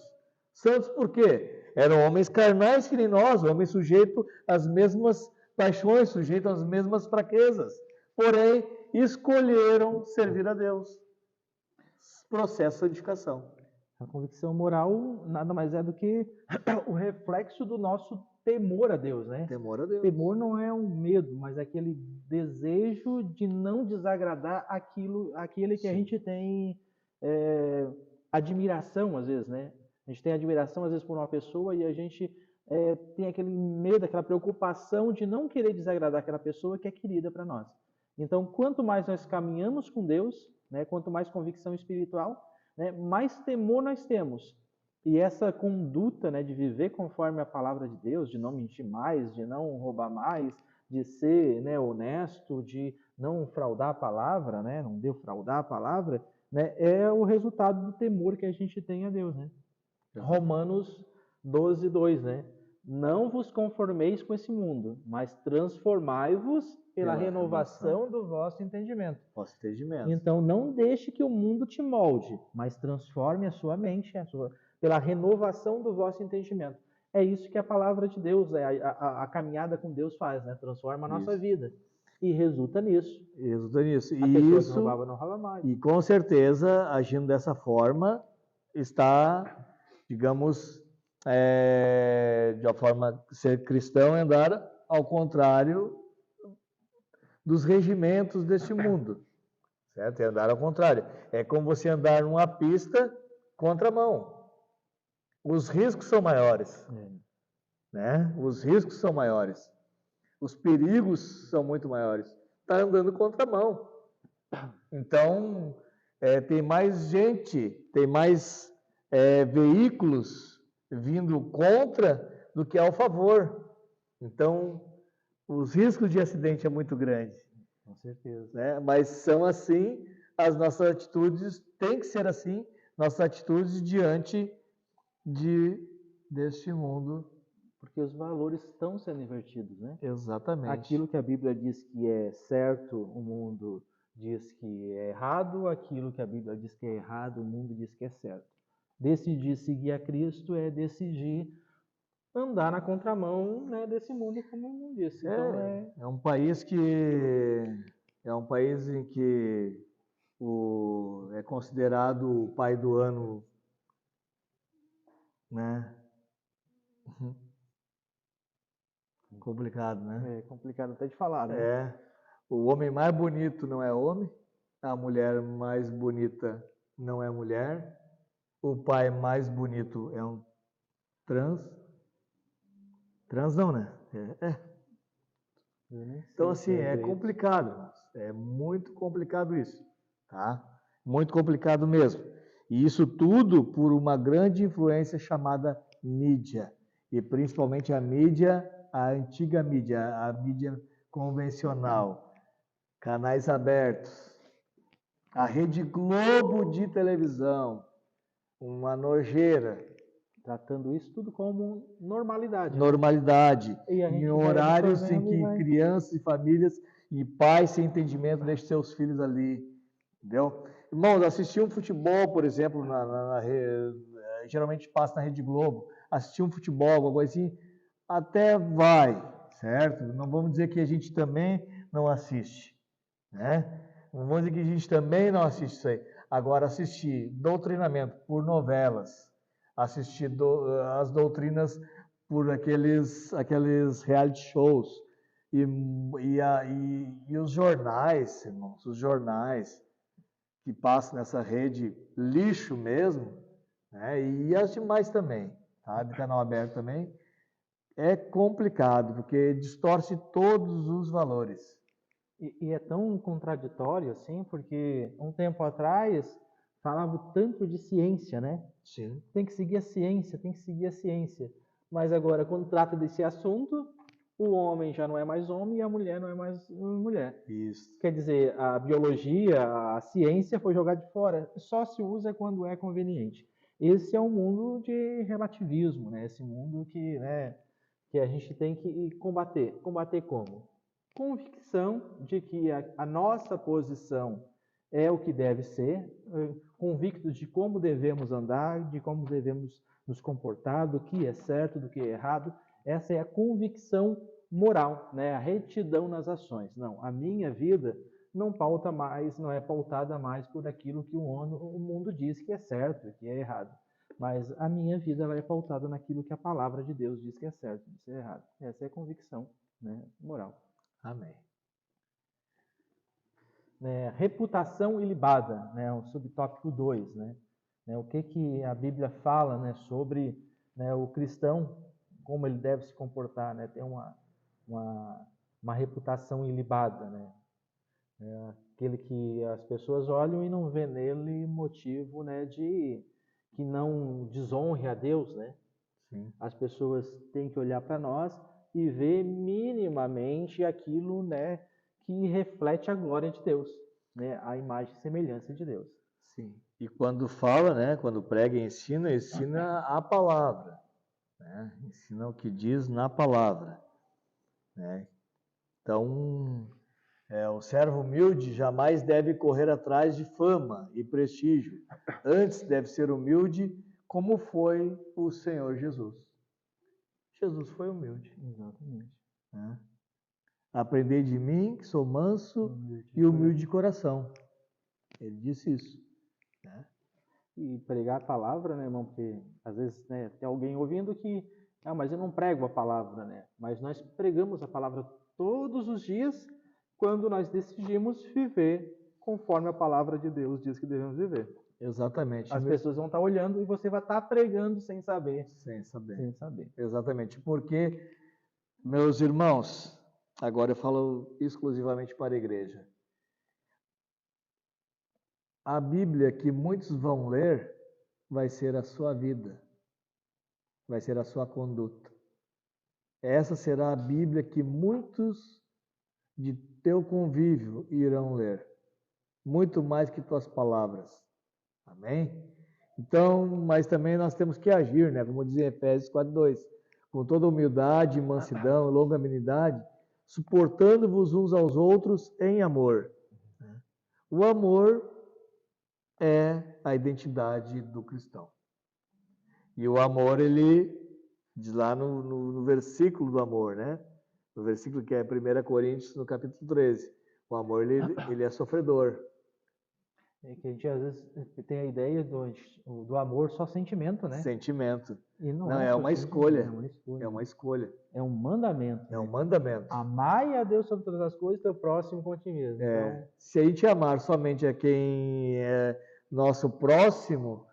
Santos por quê? Eram homens carnais que nem nós, homens sujeitos às mesmas paixões, sujeitos às mesmas fraquezas. Porém, escolheram servir a Deus. Processo de santificação. A convicção moral nada mais é do que o reflexo do nosso temor a Deus, né? Temor a Deus. Temor não é um medo, mas é aquele desejo de não desagradar aquele que a gente tem admiração, às vezes, né? A gente tem admiração, às vezes, por uma pessoa e a gente tem aquele medo, aquela preocupação de não querer desagradar aquela pessoa que é querida para nós. Então, quanto mais nós caminhamos com Deus, né, quanto mais convicção espiritual, né, mais temor nós temos. E essa conduta, né, de viver conforme a palavra de Deus, de não mentir mais, de não roubar mais, de ser, né, honesto, de não fraudar a palavra, né, não defraudar a palavra, né, é o resultado do temor que a gente tem a Deus, né? Romanos 12:2, né? Não vos conformeis com esse mundo, mas transformai-vos pela renovação do vosso entendimento. Então, não deixe que o mundo te molde, mas transforme a sua mente, pela renovação do vosso entendimento. É isso que a palavra de Deus, a caminhada com Deus faz, né? Transforma a nossa vida. E resulta nisso. Resulta nisso. A pessoa que roubava não rouba mais. E com certeza, agindo dessa forma, está, digamos, de uma forma, ser cristão é andar ao contrário dos regimentos deste mundo. Certo? É andar ao contrário. É como você andar numa pista contramão. Os riscos são maiores. Né? Os riscos são maiores. Os perigos são muito maiores. Está andando contramão. Então, tem mais gente, tem mais veículos vindo contra do que ao favor. Então, os riscos de acidente é muito grande. Com certeza. Né? Mas são assim, as nossas atitudes, tem que ser assim, nossas atitudes diante deste mundo. Porque os valores estão sendo invertidos, né? Exatamente. Aquilo que a Bíblia diz que é certo, o mundo diz que é errado. Aquilo que a Bíblia diz que é errado, o mundo diz que é certo. Decidir seguir a Cristo é decidir andar na contramão, né, desse mundo, como o mundo disse. Então, é um país em que é considerado o pai do ano, né? Complicado, né? É complicado até de falar, né? O homem mais bonito não é homem, a mulher mais bonita não é mulher, o pai mais bonito é um trans não, né? Então, assim, é complicado, é muito complicado isso, tá? Muito complicado mesmo. E isso tudo por uma grande influência chamada mídia, e principalmente a antiga mídia, a mídia convencional, canais abertos, a Rede Globo de televisão, uma nojeira. Tratando isso tudo como normalidade. Normalidade. Em horários em que crianças e famílias e pais sem entendimento deixam seus filhos ali. Entendeu? Irmãos, assistir um futebol, por exemplo, geralmente passa na Rede Globo, assistir um futebol, alguma coisa assim, até vai, certo? Não vamos dizer que a gente também não assiste, né? Não vamos dizer que a gente também não assiste isso aí. Agora, assistir doutrinamento por novelas, assistir as doutrinas por aqueles reality shows e os jornais, irmãos, os jornais que passam nessa rede lixo mesmo, né? E as demais também, tá? De canal aberto também, é complicado, porque distorce todos os valores. E é tão contraditório assim, porque um tempo atrás falava tanto de ciência, né? Sim. Tem que seguir a ciência, tem que seguir a ciência. Mas agora, quando trata desse assunto, o homem já não é mais homem e a mulher não é mais mulher. Isso. Quer dizer, a biologia, a ciência foi jogada de fora. Só se usa quando é conveniente. Esse é um mundo de relativismo, né? Esse mundo que, né, que a gente tem que combater. Combater como? Convicção de que a nossa posição é o que deve ser, convictos de como devemos andar, de como devemos nos comportar, do que é certo, do que é errado. Essa é a convicção moral, né? A retidão nas ações. Não, a minha vida não pauta mais, não é pautada mais por aquilo que o mundo diz que é certo, que é errado. Mas a minha vida ela é pautada naquilo que a palavra de Deus diz que é certo, diz que é errado. Essa é a convicção, né, moral. Amém. Reputação ilibada, né, o subtópico 2, né? O que a Bíblia fala, né, sobre, né, o cristão, como ele deve se comportar, né? Ter uma reputação ilibada, né? Aquele que as pessoas olham e não vê nele motivo, né, de que não desonre a Deus, né? Sim. As pessoas têm que olhar para nós e ver minimamente aquilo, né, que reflete a glória de Deus, né, a imagem e semelhança de Deus. Sim. E quando fala, né, quando prega e ensina a palavra, né? Ensina o que diz na palavra, né? Então, o servo humilde jamais deve correr atrás de fama e prestígio. Antes deve ser humilde, como foi o Senhor Jesus. Jesus foi humilde. Exatamente. Né? Aprendei de mim, que sou manso e humilde de coração. Ele disse isso. Né? E pregar a palavra, né, irmão? Porque às vezes, né, tem alguém ouvindo que, mas eu não prego a palavra, né? Mas nós pregamos a palavra todos os dias quando nós decidimos viver conforme a palavra de Deus diz que devemos viver. Exatamente. As pessoas vão estar olhando e você vai estar pregando sem saber. Sem saber. Sem saber. Exatamente. Porque, meus irmãos, agora eu falo exclusivamente para a igreja. A Bíblia que muitos vão ler vai ser a sua vida, vai ser a sua conduta. Essa será a Bíblia que muitos de teu convívio irão ler, muito mais que tuas palavras. Amém? Então, mas também nós temos que agir, né? Como diz em Efésios 4:2, com toda humildade, mansidão, longanimidade, suportando-vos uns aos outros em amor. O amor é a identidade do cristão. E o amor, ele diz lá no versículo do amor, né? No versículo que é 1 Coríntios, no capítulo 13. O amor, ele é sofredor. É que a gente às vezes tem a ideia do amor só sentimento, né? Sentimento. E não é só uma escolha. É uma escolha. É um mandamento. É um mandamento. Amai a Deus sobre todas as coisas, teu próximo como a ti mesmo. Então, se a gente amar somente a quem é nosso próximo,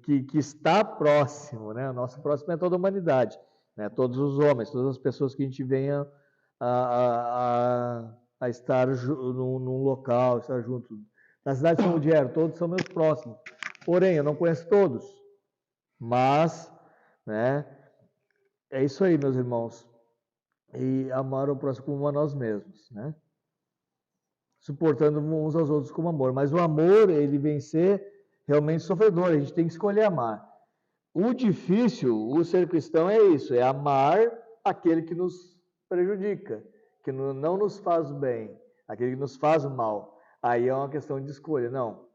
que está próximo, né? O nosso próximo é toda a humanidade, né? Todos os homens, todas as pessoas que a gente venha a estar num local, estar junto. Na cidade de São Lugero, todos são meus próximos. Porém, eu não conheço todos. Mas, né? É isso aí, meus irmãos. E amar o próximo como a nós mesmos, né? Suportando uns aos outros como amor. Mas o amor, ele vem ser realmente sofredor. A gente tem que escolher amar. O difícil, o ser cristão é isso, é amar aquele que nos prejudica, que não nos faz bem, aquele que nos faz mal. Aí é uma questão de escolha. Não,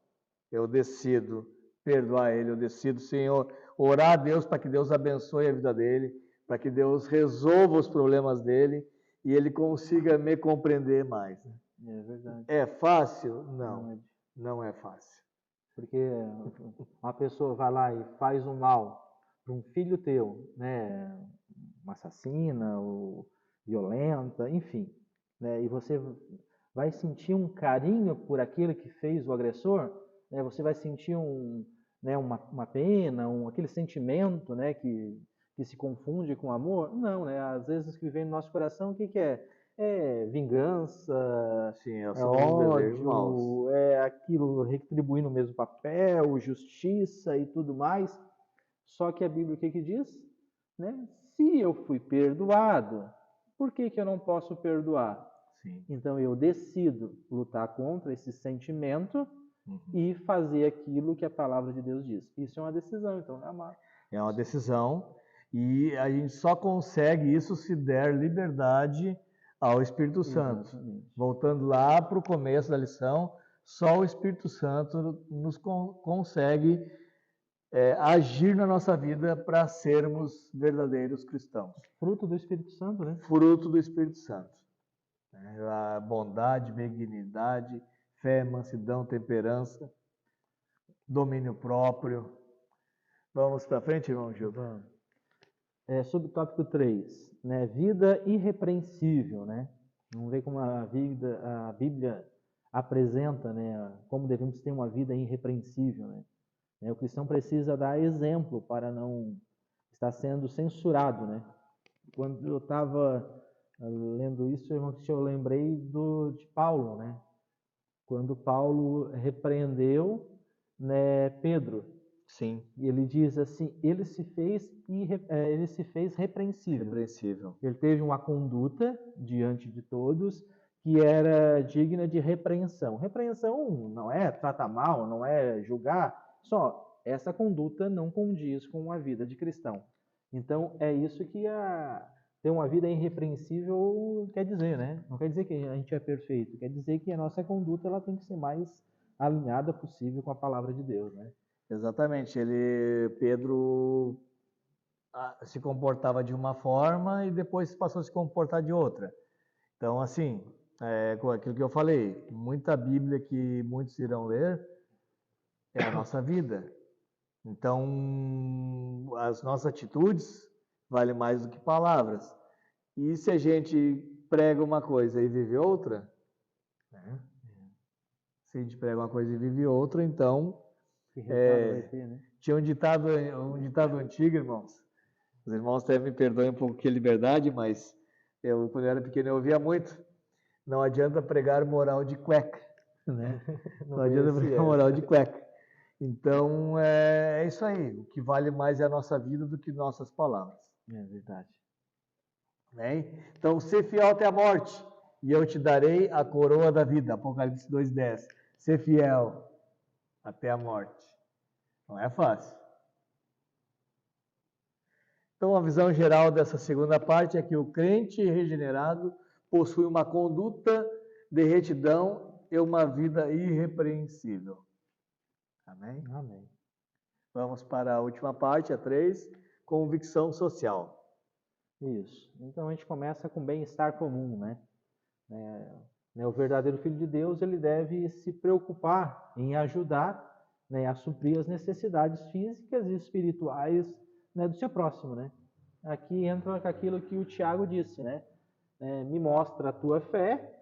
eu decido perdoar ele, eu decido, Senhor, orar a Deus para que Deus abençoe a vida dele, para que Deus resolva os problemas dele e ele consiga me compreender mais. é verdade. É fácil? Não, não é fácil. Porque uma pessoa vai lá e faz um mal para um filho teu, né, uma assassina ou violenta, enfim, né, e você vai sentir um carinho por aquele que fez o agressor, né, você vai sentir uma pena, aquele sentimento, né, que se confunde com amor? Não, né, às vezes o que vem no nosso coração, o que é? é vingança, Sim, é são os desejos maus. ódio, é aquilo retribuindo o mesmo papel, justiça e tudo mais. Só que a Bíblia o que que diz? Né? Se eu fui perdoado, por que que eu não posso perdoar? Sim. Então eu decido lutar contra esse sentimento e fazer aquilo que a palavra de Deus diz. Isso é uma decisão, então, é amar. É uma decisão e a gente só consegue isso se der liberdade ao Espírito Santo. Exatamente. Voltando lá para o começo da lição, só o Espírito Santo nos consegue agir na nossa vida para sermos verdadeiros cristãos. Fruto do Espírito Santo, né? Fruto do Espírito Santo. A bondade, benignidade, fé, mansidão, temperança, domínio próprio. Vamos para frente, irmão Gil? Vamos. Sobre o tópico 3, né? Vida irrepreensível, né? Vamos ver como a Bíblia apresenta, né? Como devemos ter uma vida irrepreensível, né? O cristão precisa dar exemplo para não estar sendo censurado, né? Quando eu estava lendo isso, irmão, eu lembrei de Paulo, né? Quando Paulo repreendeu, né, Pedro. Sim. E ele diz assim, ele se fez repreensível. Ele teve uma conduta diante de todos que era digna de repreensão. Repreensão não é tratar mal, não é julgar, só essa conduta não condiz com a vida de cristão. Então é isso que ter uma vida irrepreensível quer dizer, né? Não quer dizer que a gente é perfeito, quer dizer que a nossa conduta ela tem que ser mais alinhada possível com a palavra de Deus, né? Exatamente. Pedro se comportava de uma forma e depois passou a se comportar de outra. Então, assim, com aquilo que eu falei, muita Bíblia que muitos irão ler é a nossa vida. Então, as nossas atitudes valem mais do que palavras. E se a gente prega uma coisa e vive outra, né? Se a gente prega uma coisa e vive outra, então Que resultado vai ter, né? tinha um ditado antigo, irmãos. Os irmãos até me perdoem um pouco que é liberdade, mas quando eu era pequeno, eu ouvia muito. Não adianta pregar moral de cueca, né? Não adianta pregar moral de cueca. Então, é isso aí. O que vale mais é a nossa vida do que nossas palavras. É verdade. Né? Então, ser fiel até a morte, e eu te darei a coroa da vida. Apocalipse 2:10. Ser fiel até a morte. Não é fácil. Então, a visão geral dessa segunda parte é que o crente regenerado possui uma conduta de retidão e uma vida irrepreensível. Amém? Amém. Vamos para a última parte, a 3, convicção social. Isso. Então a gente começa com bem-estar comum, né? O verdadeiro filho de Deus, ele deve se preocupar em ajudar, né, a suprir as necessidades físicas e espirituais, né, do seu próximo, né? Aqui entra aquilo que o Tiago disse, né? Me mostra a tua fé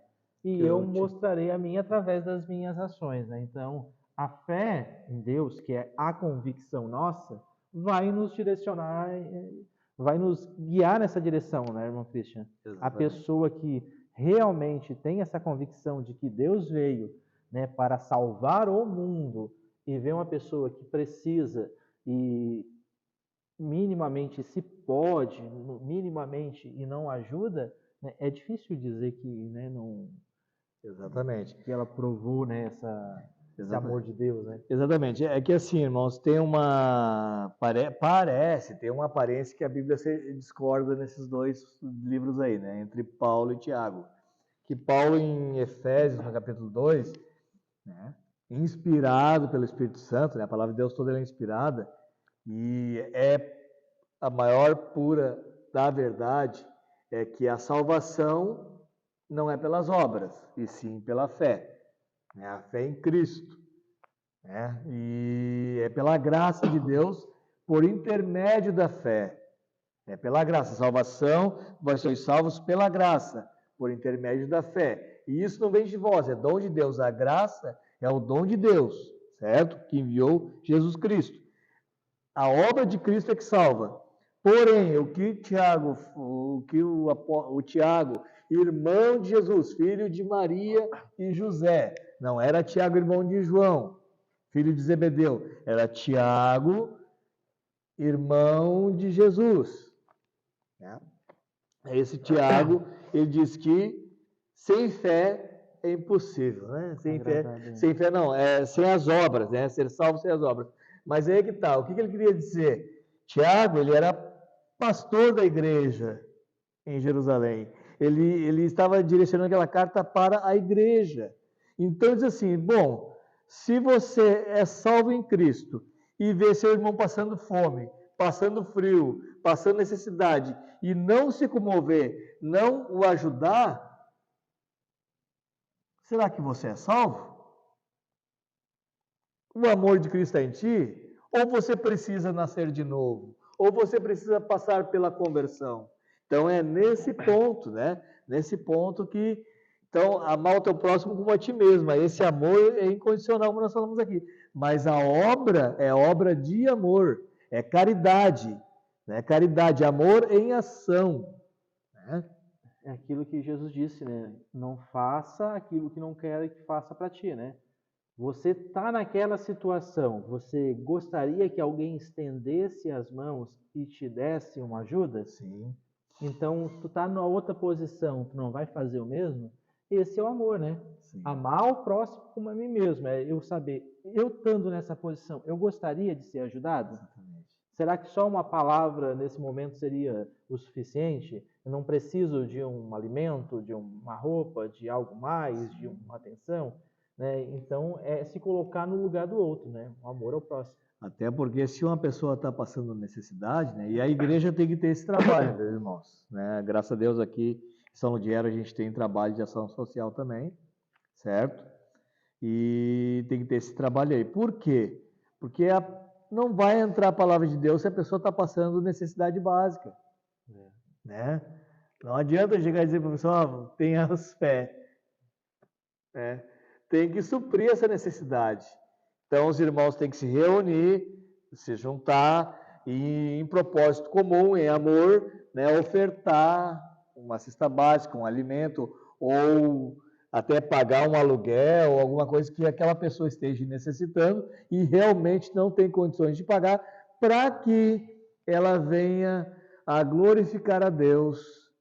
e eu mostrarei a minha através das minhas ações, né? Então, a fé em Deus, que é a convicção nossa, vai nos direcionar, vai nos guiar nessa direção, né, irmão Christian? Exatamente. A pessoa que realmente tem essa convicção de que Deus veio, né, para salvar o mundo e vê uma pessoa que precisa e minimamente se pode, minimamente e não ajuda, né, é difícil dizer que, né, não. Exatamente. Que ela provou, né, esse amor de Deus, né? Exatamente. É que assim, irmãos, tem tem uma aparência que a Bíblia discorda nesses dois livros aí, né? Entre Paulo e Tiago. Que Paulo em Efésios, no capítulo 2, né, inspirado pelo Espírito Santo, né, a palavra de Deus toda é inspirada, e é a maior pura da verdade, é que a salvação não é pelas obras, e sim pela fé. Né? A fé em Cristo. Né? E é pela graça de Deus, por intermédio da fé. É pela graça. A salvação, nós somos salvos pela graça, por intermédio da fé. E isso não vem de vós, é dom de Deus. A graça é o dom de Deus, certo? Que enviou Jesus Cristo. A obra de Cristo é que salva. Porém, o Tiago irmão de Jesus, filho de Maria e José. Não era Tiago, irmão de João, filho de Zebedeu. Era Tiago, irmão de Jesus. Esse Tiago, ele diz que sem fé é impossível, né? Sem fé não, sem as obras, né? Ser salvo sem as obras. Mas aí que tá, o que ele queria dizer? Tiago, ele era pastor da igreja em Jerusalém. Ele estava direcionando aquela carta para a igreja. Então diz assim, bom, se você é salvo em Cristo e vê seu irmão passando fome, passando frio, passando necessidade e não se comover, não o ajudar, será que você é salvo? O amor de Cristo está em ti? Ou você precisa nascer de novo? Ou você precisa passar pela conversão? Então é nesse ponto, né? Nesse ponto que, então, amar o teu próximo como a ti mesmo. Esse amor é incondicional, como nós falamos aqui. Mas a obra é obra de amor, é caridade, né? Caridade, amor em ação, né? É aquilo que Jesus disse, né? Não faça aquilo que não quer que faça para ti, né? Você está naquela situação, você gostaria que alguém estendesse as mãos e te desse uma ajuda? Sim. Então, tu está numa outra posição, tu não vai fazer o mesmo? Esse é o amor, né? Sim. Amar o próximo como a mim mesmo, é eu saber, eu estando nessa posição, eu gostaria de ser ajudado? Exatamente. Será que só uma palavra nesse momento seria o suficiente? Eu não preciso de um alimento, de uma roupa, de algo mais, de uma atenção, né? Então, é se colocar no lugar do outro, né? O amor ao próximo. Até porque se uma pessoa está passando necessidade, né, e a igreja tem que ter esse trabalho, meus irmãos, né? Graças a Deus aqui em São Ludiero a gente tem trabalho de ação social também, certo? E tem que ter esse trabalho aí. Por quê? Porque não vai entrar a palavra de Deus se a pessoa está passando necessidade básica, né? Não adianta chegar e dizer para a pessoa, tenha fé, né? Tem que suprir essa necessidade. Então, os irmãos têm que se reunir, se juntar e, em propósito comum, em amor, né, ofertar uma cesta básica, um alimento, ou até pagar um aluguel, ou alguma coisa que aquela pessoa esteja necessitando e realmente não tem condições de pagar, para que ela venha a glorificar a Deus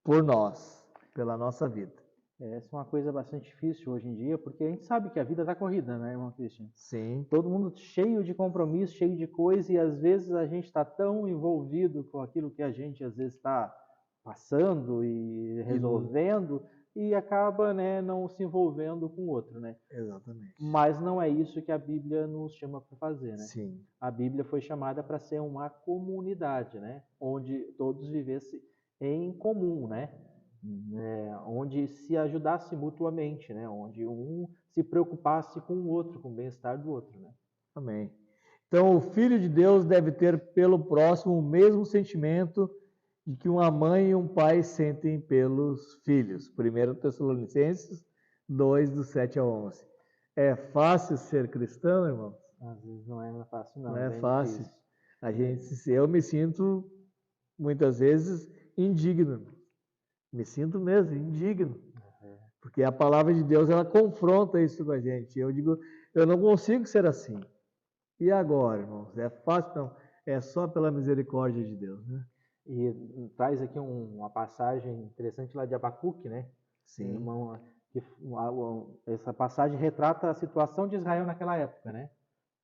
por nós, pela nossa vida. Essa é uma coisa bastante difícil hoje em dia, porque a gente sabe que a vida está corrida, né, irmão Christian? Sim. Todo mundo cheio de compromisso, cheio de coisa, e às vezes a gente está tão envolvido com aquilo que a gente às vezes está passando e resolvendo, e acaba, né, não se envolvendo com o outro, né? Exatamente. Mas não é isso que a Bíblia nos chama para fazer, né? Sim. A Bíblia foi chamada para ser uma comunidade, né? Onde todos vivessem em comum, né? Onde se ajudasse mutuamente, né? Onde um se preocupasse com o outro, com o bem-estar do outro, né? Amém. Então, o Filho de Deus deve ter pelo próximo o mesmo sentimento de que uma mãe e um pai sentem pelos filhos. 1 Tessalonicenses 2, do 7 ao 11. É fácil ser cristão, irmão? Às vezes não é fácil, não. Não é bem fácil. difícil. Eu me sinto, muitas vezes, indigno. Me sinto mesmo indigno. Porque a palavra de Deus, ela confronta isso com a gente. Eu digo, eu não consigo ser assim. E agora, irmãos? É fácil? Não. É só pela misericórdia de Deus, né? E traz aqui uma passagem interessante lá de Abacuque, né? Sim. Essa passagem retrata a situação de Israel naquela época, né?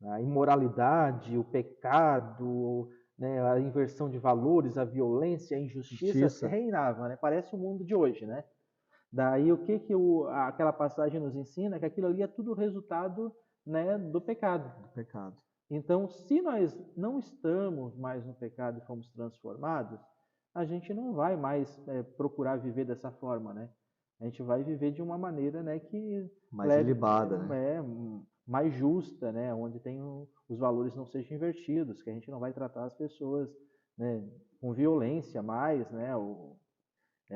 A imoralidade, o pecado, né? A inversão de valores, a violência, a injustiça reinava, né? Parece o mundo de hoje, né? Daí o que aquela passagem nos ensina? Que aquilo ali é tudo resultado, né, do pecado. Do pecado. Então, se nós não estamos mais no pecado e fomos transformados, a gente não vai mais procurar viver dessa forma, né? A gente vai viver de uma maneira, né, que mais ilibada, né? Mais justa, né, onde os valores não sejam invertidos, que a gente não vai tratar as pessoas, né, com violência mais, né,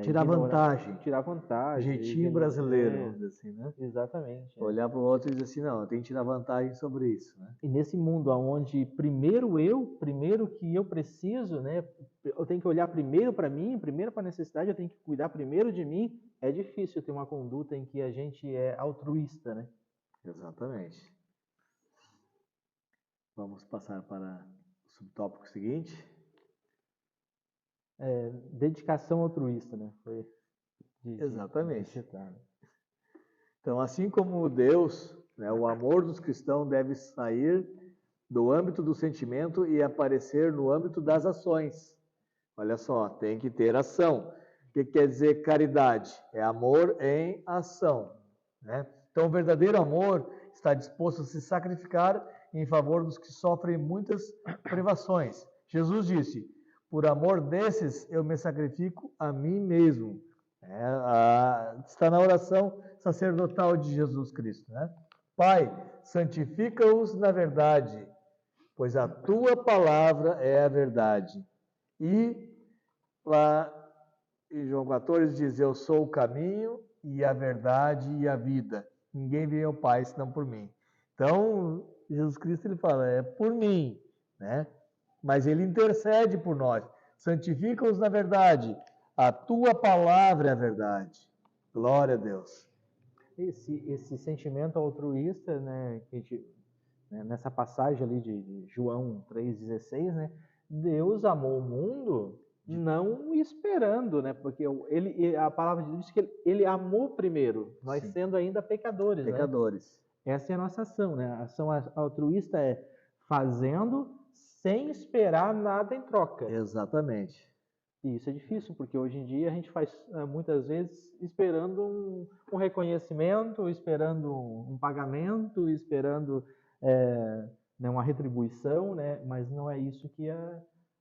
Tirar vantagem. Tirar vantagem. Jeitinho brasileiro, vamos dizer assim, né? Exatamente. Olhar para o outro e dizer assim, não, eu tenho que tirar vantagem sobre isso, né? E nesse mundo onde primeiro que eu preciso, né? Eu tenho que olhar primeiro para mim, primeiro para a necessidade, eu tenho que cuidar primeiro de mim. É difícil ter uma conduta em que a gente é altruísta, né? Exatamente. Vamos passar para o subtópico seguinte. Dedicação altruísta, né? Foi Exatamente. citar, né? Então, assim como Deus, né, o amor dos cristãos deve sair do âmbito do sentimento e aparecer no âmbito das ações. Olha só, tem que ter ação. O que quer dizer caridade? É amor em ação, né? Então, o verdadeiro amor está disposto a se sacrificar em favor dos que sofrem muitas privações. Jesus disse, por amor desses eu me sacrifico a mim mesmo. Está na oração sacerdotal de Jesus Cristo, né? Pai, santifica-os na verdade, pois a tua palavra é a verdade. E lá em João 14 diz, eu sou o caminho e a verdade e a vida. Ninguém vem ao Pai senão por mim. Então, Jesus Cristo ele fala, é por mim, né? Mas ele intercede por nós. Santifica-os na verdade. A tua palavra é a verdade. Glória a Deus. Esse sentimento altruísta, né, nessa passagem ali de João 3,16, né, Deus amou o mundo não esperando, né, porque a palavra de Deus diz que ele amou primeiro, nós Sim. sendo ainda pecadores. Pecadores. Né? Essa é a nossa ação, né? A ação altruísta é fazendo sem esperar nada em troca. Exatamente. E isso é difícil, porque hoje em dia a gente faz muitas vezes esperando um reconhecimento, esperando um pagamento, esperando né, uma retribuição, né? Mas não é isso que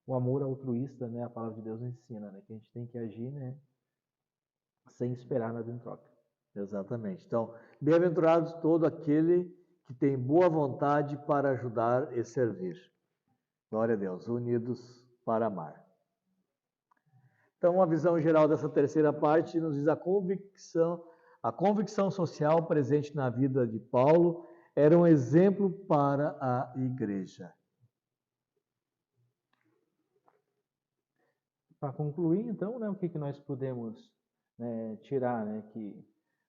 o amor altruísta, né, a palavra de Deus nos ensina, né? Que a gente tem que agir, né, sem esperar nada em troca. Exatamente. Então, bem-aventurados todo aquele que tem boa vontade para ajudar e servir. Glória a Deus, unidos para amar. Então, uma visão geral dessa terceira parte nos diz a convicção social presente na vida de Paulo era um exemplo para a igreja. Para concluir, então, né, o que nós podemos tirar, né, que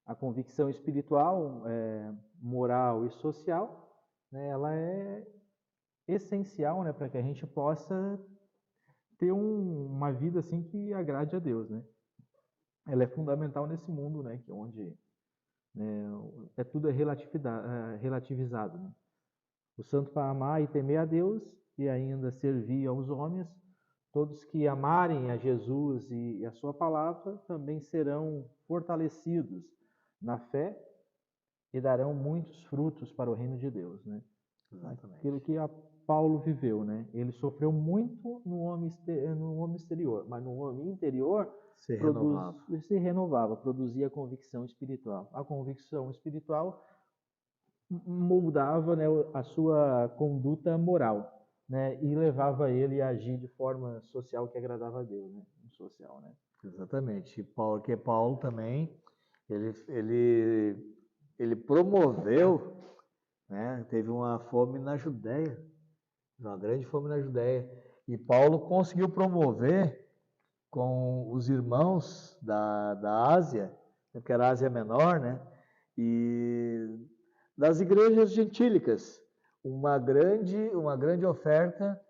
a convicção espiritual, moral e social, né, ela é essencial, né, para que a gente possa ter uma vida assim que agrade a Deus, né? Ela é fundamental nesse mundo, né, que onde tudo é relativizado. Né? O santo para amar e temer a Deus e ainda servir aos homens, todos que amarem a Jesus e a sua palavra também serão fortalecidos na fé e darão muitos frutos para o reino de Deus, né? Exatamente. Aquilo que Paulo viveu, né? Ele sofreu muito no homem exterior, mas no homem interior se renovava, produzia a convicção espiritual. A convicção espiritual moldava, né, a sua conduta moral, né, e levava ele a agir de forma social que agradava a Deus, né? Social, né? Exatamente. Porque Paulo também ele promoveu, né? Teve uma fome na Judéia, uma grande fome na Judéia, e Paulo conseguiu promover com os irmãos da Ásia, que era a Ásia Menor, né? E das igrejas gentílicas, uma grande oferta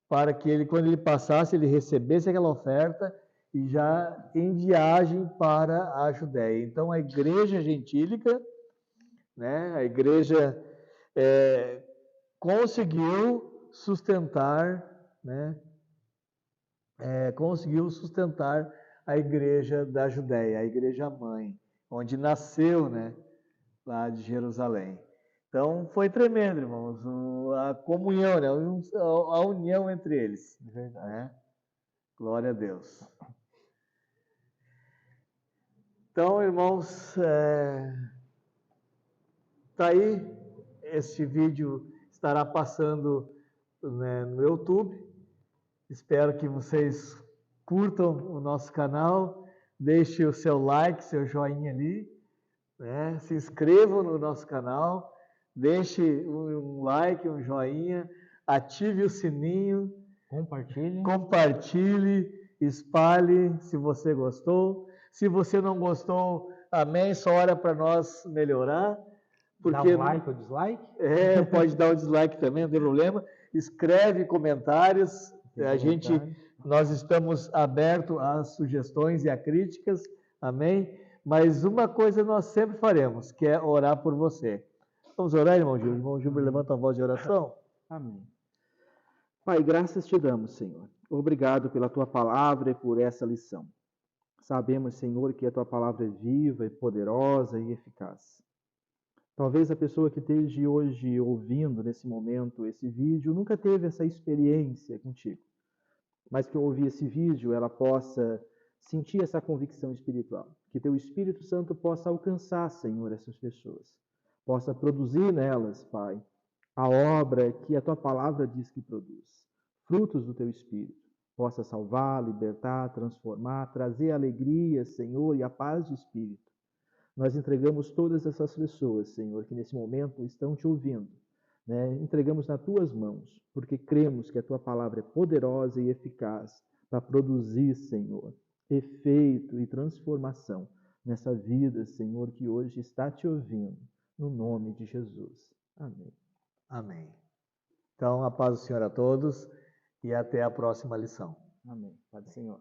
para que ele, quando ele passasse, ele recebesse aquela oferta e já em viagem para a Judéia. Então, a igreja gentílica, né, a igreja conseguiu sustentar, né, a igreja da Judéia, a igreja mãe, onde nasceu, né, lá de Jerusalém. Então, foi tremendo, irmãos, a comunhão, né, a união entre eles. Verdade. Né? Glória a Deus. Então, irmãos, tá aí, este vídeo estará passando, né, no YouTube. Espero que vocês curtam o nosso canal, deixe o seu like, seu joinha ali, né? Se inscrevam no nosso canal, deixe um like, um joinha, ative o sininho, compartilhe, espalhe se você gostou. Se você não gostou, amém, só ora para nós melhorar. Porque, dá um like ou dislike? Pode dar um dislike também, não tem problema. Escreve comentários. Nós estamos abertos às sugestões e a críticas, amém? Mas uma coisa nós sempre faremos, que é orar por você. Vamos orar, irmão Gilberto? Irmão Gilberto, levanta a voz de oração. Amém. Pai, graças te damos, Senhor. Obrigado pela tua palavra e por essa lição. Sabemos, Senhor, que a tua palavra é viva e poderosa e eficaz. Talvez a pessoa que esteja hoje ouvindo nesse momento esse vídeo nunca teve essa experiência contigo, mas que ao ouvir esse vídeo ela possa sentir essa convicção espiritual, que teu Espírito Santo possa alcançar, Senhor, essas pessoas, possa produzir nelas, Pai, a obra que a tua palavra diz que produz, frutos do teu Espírito, possa salvar, libertar, transformar, trazer alegria, Senhor, e a paz de Espírito. Nós entregamos todas essas pessoas, Senhor, que nesse momento estão te ouvindo, né? Entregamos nas tuas mãos, porque cremos que a tua palavra é poderosa e eficaz para produzir, Senhor, efeito e transformação nessa vida, Senhor, que hoje está te ouvindo, no nome de Jesus. Amém. Amém. Então, a paz do Senhor a todos e até a próxima lição. Amém. Paz do Senhor.